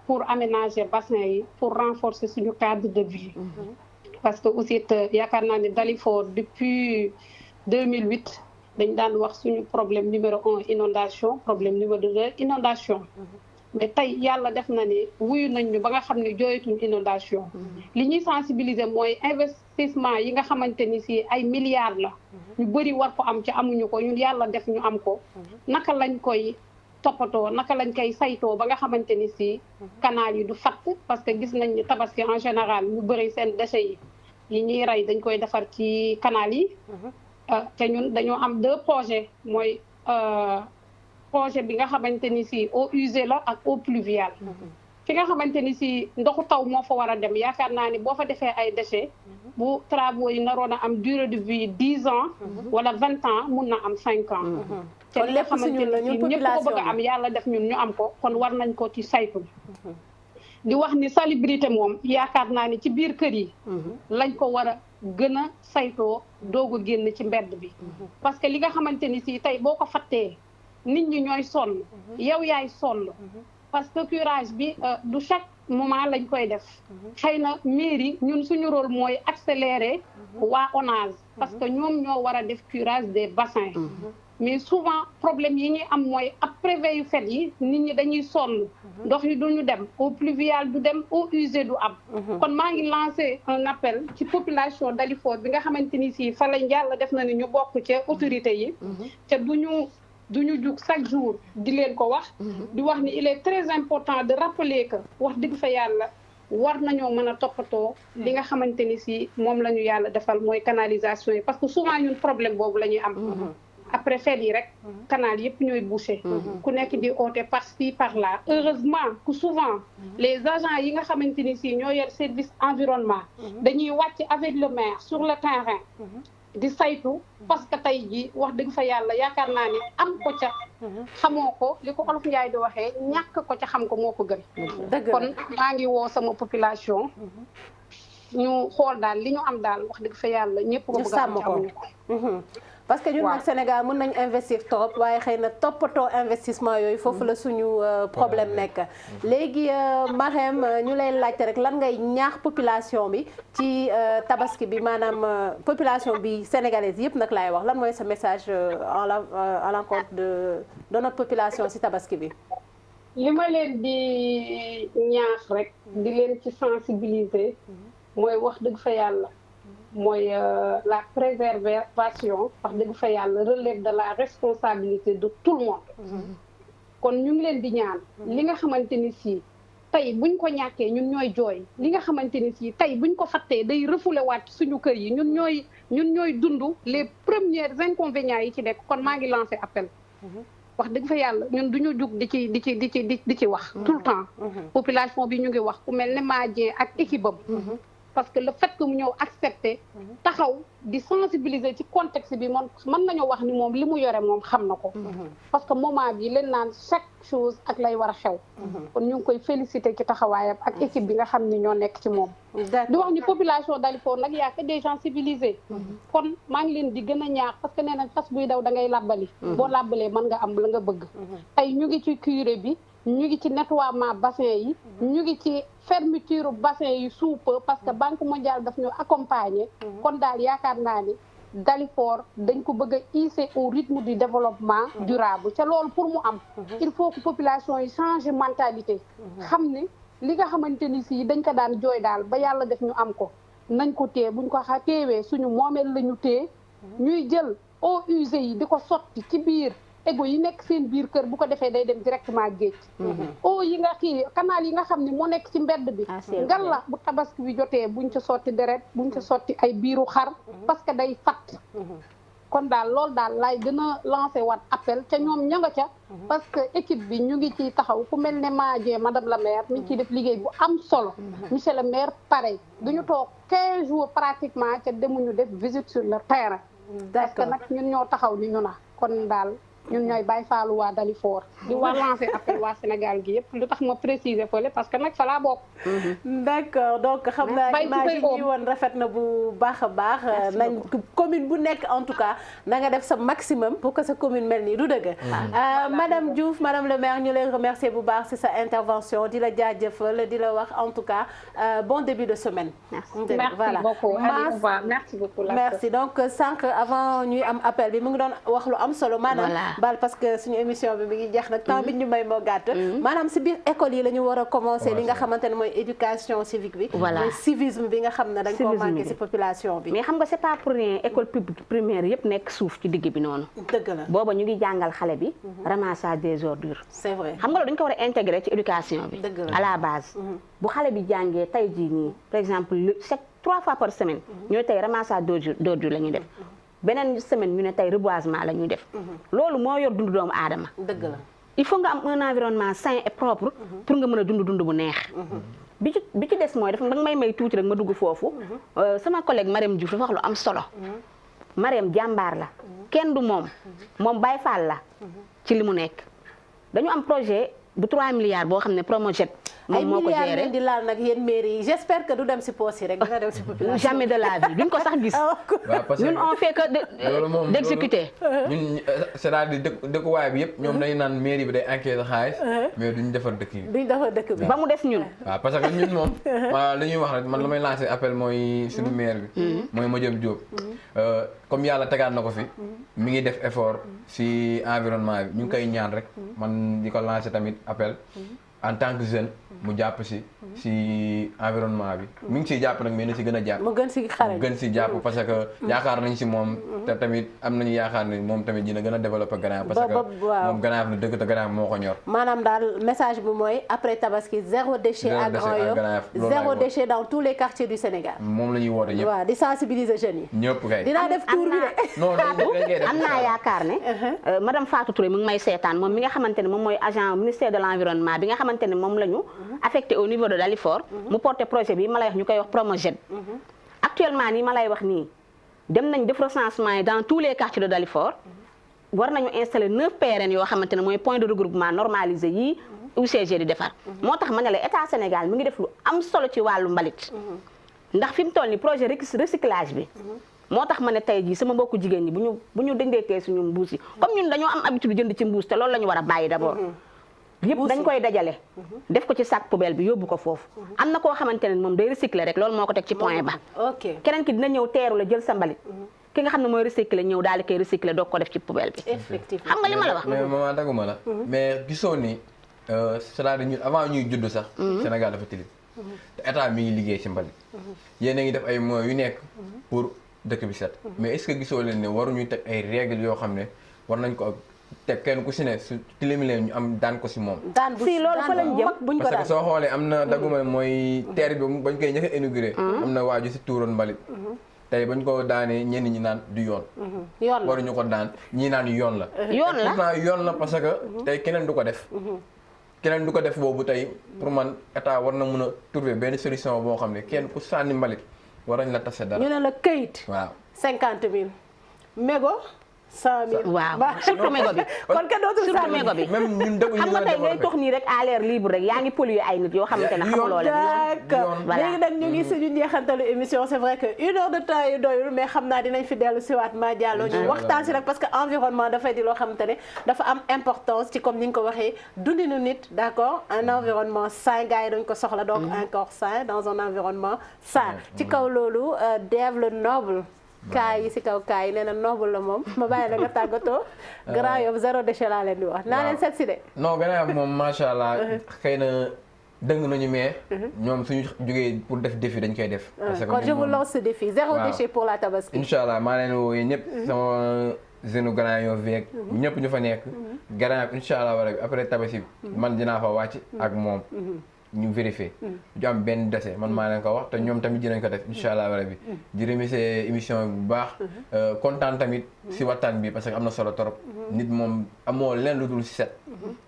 Speaker 7: pour aménager bassin yi pour renforcer suñu cadre de vie parce que aussi yaakaar naa ne Dalifort depuis 2008 dañ daan wax suñu problème numéro 1 inondation problème numéro 2 inondation mais tey yàlla def na ne wuyu nañ ñu ba nga xam ne jooyatuñ inondation li ñuy sensibiliser mooy investissement yi nga xamante ni si ay milliards la ñu bëri war ko am ci amuñu ko ñun yàlla def ñu am ko naka lañ koy toppatoo naka lañ koy saytoo ba nga xamante ni si canal yi du fatt parce que gis nañ ni tabaski en général ñu bëri seen déchets yi ñuy rey dañ koy defar ci canal yi te ñun dañoo am 2 projets mooy projet bi nga xamante ni si eau usée la ak eau pluviale fi nga xamante ni si ndoxu taw moo fa war a dem yaakaar naa ni boo fa defee ay déchets bu travaux yi naroon a am durée de vie 10 ans wala 20 ans mun na am 5 ans te li nga xamante ni si ñëpp ko bëgg a am yàlla def ñun ñu am ko kon war nañ ko ci saytu di wax ni salubrité moom yaakaar naa ni ci biir kër yi lañ ko war a gën a saytoo doog a génn ci mbedd bi parce que li nga xamante ni si tey boo ko fattee nit ñi ñooy sonn yow yaay sonn parce que curage bi du chaque moment lañ koy def xëy na mairie ñun suñu rôle mooy accélérer waa ONAS parce que ñoom ñoo war a def curage des bassins mais souvent problème yi ñuy am mooy après veillu fête yi nit ñi dañuy sonn ndox yi duñu dem eau pluviale du dem eau usée du am kon maa ngi lancé un appel ci population Dalifort bi nga xamante ni si fa lañ yàlla def na ni ñu bokk ci autorité yi te duñu jug chaque jour di leen ko wax di wax ni il est très important de rappeler que wax dëgg fa yàlla war nañoo mën a toppatoo li nga xamante ni si moom la ñu yàlla defal mooy canalisation yi parce que souvent ñun problème boobu la ñuy am après fête yi rek canal yëpp ñooy bouché ku nekk di oote par-ci par-là heureusement que souvent les agents yi nga xamante ni si ñoo yor service environnement dañuy wàcc avec le maire sur le terrain di saytu parce que tey jii wax dëgg fa yàlla yaakaar naa ni am ko ca xamoo ko li ko Olof Njaay di waxee ñàkk ko ca xam ko moo ko gën kon maa ngi woo sama population ñu xool daal li ñu am daal wax dëgg fa yàlla ñëpp ko bëgg a am amuñu ko.
Speaker 1: parce que ñun nag Sénégal mën nañ investir trop waaye xëy na toppatoo investissement yooyu foofu la suñu problème nekk. léegi Marème ñu lay laajte rek lan ngay ñaax population bi ci tabaski bi maanaam population bi sénégalaise yëpp nag laay wax lan mooy sa message à l'encontre de notre population ci tabaski bi.
Speaker 7: li ma leen di ñaax rek di leen ci sensibiliser mooy wax dëgg fa yàlla mooy la préservation wax dëgg fa yàlla relève de la responsabilité de tout le monde kon ñu ngi leen di ñaan li nga xamante ni si tey buñ ko ñàkkee ñun ñooy jooy li nga xamante ni si tey buñ ko fattee day refoulé waat suñu kër yi ñun ñooy dund les premiers inconvénients yi ci nekk kon maa ngi lancé appel wax dëgg fa yàlla ñun duñu jug di ci wax tout le temps population bi ñu ngi wax ku mel ne Madien ak équipe am parce que le fait que mu ñëw accepter taxaw di sensibiliser ci contexte bi man mën nañoo wax ni moom li mu yore moom xam na ko parce que moment bi leen naan chaque chose ak lay war a xew kon ñu ngi koy féliciter ci taxawaayam ak équipe bi nga xam ni ñoo nekk ci moom di wax ni population Dalifort nag yaa que des gens civilisés kon maa ngi leen di gën a ñaax parce que nee nañ fas buy daw da ngay làbbali boo làbbalee mën nga am la nga bëgg tey ñu ngi ci curé bi ñu ngi ci nettoiement bassin yi ñu ngi ci fermeture bassin yi sous peu parce que Banque mondiale daf ñu accompagner kon daal yaakaar naa ni Dalifort dañ ko bëgg a hisser au rythme du développement durable ca loolu pour mu am il faut que population yi changer mentalité xam ne li nga xamante ni si dañ ko daan jooy daal ba yàlla def ñu am ko nañ ko téye buñ ko téewee suñu moomeel la ñu téye ñuy jël eaux usées yi di ko sotti ci biir égo yi nekk seen biir kër bu ko defee day dem directement géej eau yi nga canal yi nga xam ne moo nekk ci mbedd bi ngal la bu tabaski bi jotee buñ ca sotti deret buñ ca sotti ay biiru xar parce que day fatt kon daal loolu daal laay gën a lancé waat appel ca ñoom ña nga ca parce que équipe bi ñu ngi ciy taxaw ku mel ne Madien madame la maire mi ngi ciy def liggéey bu am solo monsieur le maire pareil duñu toog 15 jours pratiquement ca demuñu def visite sur le terrain parce que nag ñun ñoo taxaw ni ñu na kon daal ñun ñooy bàyyi faalu waa Dalifort di waa lancé appel waa Sénégal gi yëpp lu tax ma préciser fële parce que nag fa laa bokk.
Speaker 1: d'accord donc xam naa image yi ñuy woon rafet na bu baax a baax nañ commune bu nekk en tout cas na nga def sa maximum pour que sa commune mel nii du dëgg. madame Diouf madame le maire ñu lay remercier bu baax ci sa intervention di la jaajëfal di la wax en tout cas bon début de semaine.
Speaker 7: merci beaucoup merci beaucoup.
Speaker 1: merci donc sànq avant ñuy am appel bi mu ngi doon wax lu am solo maanaam. bal parce que suñu émission bi mi ngi jeex nag temps bi ñu may moo gàtt maanaam si biir école yi la ñu war a commencer li nga xamante ne mooy éducation civique bi mooy civisme bi nga xam ne dañ koo manqué si population bi
Speaker 5: mais xam nga c'est pas pour rien école publique primaire yëpp nekk suuf ci digg bi noonu
Speaker 1: dëgg la
Speaker 5: booba ñu ngi jàngal xale bi ramassage des ordures
Speaker 1: c'est vrai
Speaker 5: xam nga loolu dañ ko war a intégrer ci éducation bi à la base bu xale bi jàngee tey jii nii par exemple chaque 3 fois par semaine ñooy tey ramassage d'ordures la ñuy def beneen semaine ñu ne tey reboisement la ñuy def loolu moo yor dundu doomu aadama
Speaker 1: dëgg la
Speaker 5: il faut nga am un environnement sain et propre pour nga mën a dund bu neex bi ci des mooy dafa danga may tuuti rek ma dugg foofu sama collègue Marème Diouf dafa wax lu am solo Marème jàmbaar la kenn du moom Baye Fall la ci li mu nekk dañu am projet bu 3 milliards boo xam ne Promojet moom moo ko géré
Speaker 1: ay milliards di laal nag yéen mairie yi j'espère que du dem si poche yi rek dina dem si population
Speaker 5: jamais de la vie duñ ko sax gis ñun on fait que d'exécuter
Speaker 3: ñun c'est-à-dire dëkkuwaay bi yëpp ñoom dañu naan mairie bi day enquête xaalis mais duñ defar dëkk yi
Speaker 1: duñ defar dëkk bi
Speaker 5: ba mu des ñun
Speaker 3: waaw parce que ñun moom li ñuy wax rek man la may lancer appel mooy suñu maire bi mooy Madiame Diop comme yàlla tegaat na ko fi mi ngi def effort si environnement bi ñu ngi koy ñaan rek man di ko lancer tamit appel en tant que jeune mu jàpp si environnement bi mi ngi siy jàpp nag mais na si gën a jàpp
Speaker 1: mu gën si xale
Speaker 3: gën si jàpp parce que yaakaar nañ si moom te tamit am nañu yaakaar ne moom tamit dina gën a développer Grand Yoff parce que moom Grand Yoff na dëgg te Grand Yoff moo ko ñor
Speaker 1: maanaam daal message bi mooy après tabaski zéro déchet à Grand Yoff zéro déchet dans tous les quartiers du Sénégal
Speaker 3: moom la ñuy woote ñëpp
Speaker 1: waaw di sensibiliser jeunes yi
Speaker 3: ñëpp kay
Speaker 1: dinaa def tour bi de
Speaker 3: non
Speaker 5: am naa yaakaar ne madame Fatou Touré mu ngi may seetaan moom mi nga xamante ne moom mooy agent ministère de l'environnement bi nga xamante ne moom la ñu affecté au niveau de Dalifort mu porté projet bi ma lay wax ñu koy wax Promojet actuellement nii ma lay wax nii dem nañ def recensement yi dans tous les quartiers de Dalifort war nañu installer 9 PRN yoo xamante ne mooy point de regroupement normalisé yi UCG di defar moo tax ma ne la état Sénégal mi ngi def lu am solo ci wàllu mbalit ndax fi mu toll ni projet recyclage bi moo tax ma ne tey jii sama mbokku jigéen ñi bu ñu dëndeetee suñu mbuus yi comme ñun dañoo am habitude jënd ci mbuus te loolu la ñu war a bàyyi d'abord yëpp dañ koy dajale def ko ci sac poubelle bi yóbbu ko foofu am na koo xamante ne moom day recycler rek loolu moo ko teg ci point ba keneen ki dina ñëw teeru la jël sa mbalit ki nga xam ne mooy recycler ñëw daal di koy recycler doog ko def ci poubelle bi
Speaker 1: effectivement
Speaker 5: xam nga li ma la wax
Speaker 3: mais maman daguma la mais gisoo ni c'est-à-dire ñun avant ñuy judd sax Sénégal dafa tilim te état mi ngi liggéey ci mbalit yéen a ngi def ay moyens yu nekk pour dëkk bi set mais est-ce que gisoo leen ne waruñuy teg ay règles yoo xam ne war nañ ko teg kenn ku si ne su tilimilee ñu am daan ko si moom
Speaker 5: si loolu fa lañ jëm buñ ko
Speaker 3: parce que soo xoolee am na dagguma ne mooy terre bi bañ koy njëkk a inauguré am na waaju si tuuroon mbalit tey bañ ko daanee ñenn ñi naan du yoon waruñu ko daan ñii naan yoon la pourtant yoon la parce que tey keneen du ko def keneen du ko def boobu tey pour man état war na mun a trouver benn solution boo xam ne kenn ku sànni mbalit war nañ la tase dara
Speaker 1: ñu ne la këyit
Speaker 3: waaw
Speaker 1: 50 000 mégo 100 000
Speaker 5: waaw surtout mégo bi
Speaker 1: kon kenn dootul
Speaker 5: surtout mégo bi
Speaker 3: même ñun dëgg
Speaker 5: xam nga tey ngay tox nii rek à l'air libre rek yaa ngi polluer ay nit yoo xamante ne xamuloo leen
Speaker 1: d'accord léegi nag ñu ngi suñu njeexantalu émission c'est vrai que 1 heure de temps yi doyul mais xam naa dinañ fi dellu siwaat Ma Diallo ñu waxtaan si rek parce que environnement dafay di loo xamante ne dafa am importance ci comme ni nga ko waxee dundinu nit d'accord un environnement sain gars yi dañ ko soxla donc un corps sain dans un environnement sain ci kaw loolu Dave le noble kaay yi si kaw kaay yi nee na noble la moom ma bàyyi la nga tàggatoo Grand Yoff zéro déchet laa leen di wax naa leen seet si de
Speaker 3: non Grand Yoff moom macha allah xëy na dëng nañu mais ñoom suñu jógee pour def défi dañ koy def parce que
Speaker 1: kon je vous lance ce défi zéro déchet pour la tabaski
Speaker 3: incha allah maa leen wooyee ñëpp sama jeune Grand Yoff veeg ñëpp ñu fa nekk Grand Yoff incha allah wala après tabaski man dinaa fa wàcc ak moom ñu vérifier du am benn dese man maa leen ko wax te ñoom tamit dinañ ko def incha allah wala bi di remercier émission bu baax kontaan tamit si waxtaan bi parce que am na solo trop nit moom amoo leen lu dul set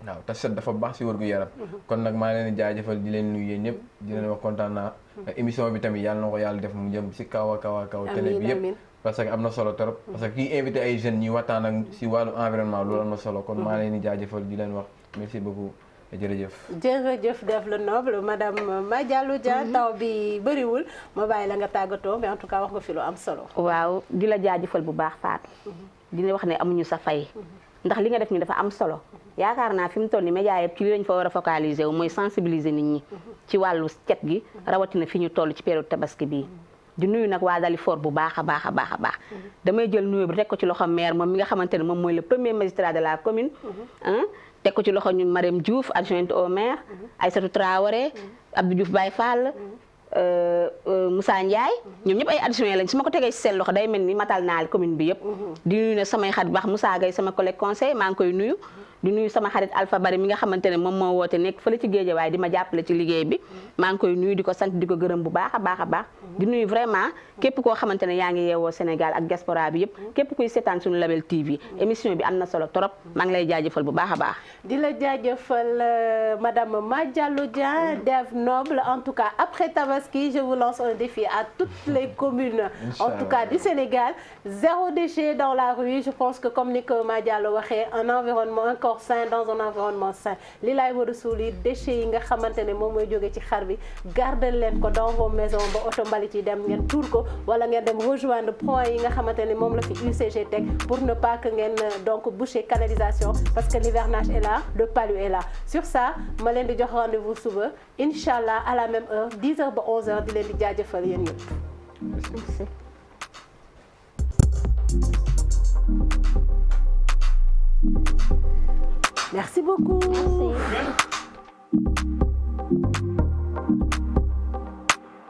Speaker 3: waaw te set dafa baax si wërgu yaram kon nag maa leen di jaajëfal di leen nuyu yéen ñëpp di leen wax kontaan naa émission bi tamit yàlla na ko yàlla def mu jëm si kaw a kaw a kaw télé bi yëpp parce que am na solo trop parce que kii invité ay jeunes ñi waxtaan ak si wàllu environnement loolu am na solo kon maa leen di jaajëfal di leen wax merci beaucoup
Speaker 1: jërëjëf Dave le noble madame Ma Diallo Dia taw bi bëriwul ma bàyyi la nga tàggatoo mais en tout cas wax nga fi lu am solo
Speaker 5: waaw di la jaajëfal bu baax Fatou dina wax ne amuñu sa fay ndax li nga def ni dafa am solo yaakaar naa fi mu toll ni média yëpp ci li lañ fa war a focaliser wu mooy sensibiliser nit ñi ci wàllu cet gi rawatina fi ñu toll ci période tabaski bii di nuyu nag waa Dalifort bu baax a baax a baax a baax damay jël nuyu bi teg ko ci loxo maire moom mi nga xamante ne moom mooy le premier magistrat de la commune teg ko ci loxo ñu Marème Diouf adjointe au maire Aïssatou Traoré Abdou Diouf Baye Fall Moussa Ndiaye ñoom ñëpp ay adjoint lañ su ma ko tegee ci seen loxo day mel ni matal naa commune bi yëpp di nuyu ne samay xarit baax Moussa Gueye sama collègue conseil maa ngi koy nuyu di nuyu sama xarit Alpha Bari mi nga xamante ne moom moo woote nekk fële ci Géejawaay di ma jàppale ci liggéey bi maa ngi koy nuyu di ko sant di ko gërëm bu baax a baax a baax di nuyu vraiment képp koo xamante ne yaa ngi yeewoo Sénégal ak diaspora bi yëpp képp kuy seetaan suñu Label TV émission bi am na solo trop maa ngi lay jaajëfal bu baax a baax
Speaker 1: di la jaajëfal madame Ma Diallo Dia Dave Noble en tout cas après Tabaski je vous lance un défi à toutes les communes en tout cas du Sénégal zéro déchet dans la rue je pense que comme ni ko Ma Diallo waxee un environnement corps sain dans un environnement sain li laay war a suuli déchets yi nga xamante ne moom mooy jóge ci xar bi garder leen ko dans vos maisons ba oto mbalit yi dem ngeen tuur ko wala ngeen dem rejoindre point yi nga xamante ne moom la fi UCG teg pour ne pas que ngeen donc boucher canalisation parce que l'hivernage est là le palu est là sur ça ma leen di jox rendez-vous suba inch'Allah à la même heure 10h ba 11h di leen di jaajëfal yéen ñëpp. Merci beaucoup.
Speaker 5: Merci.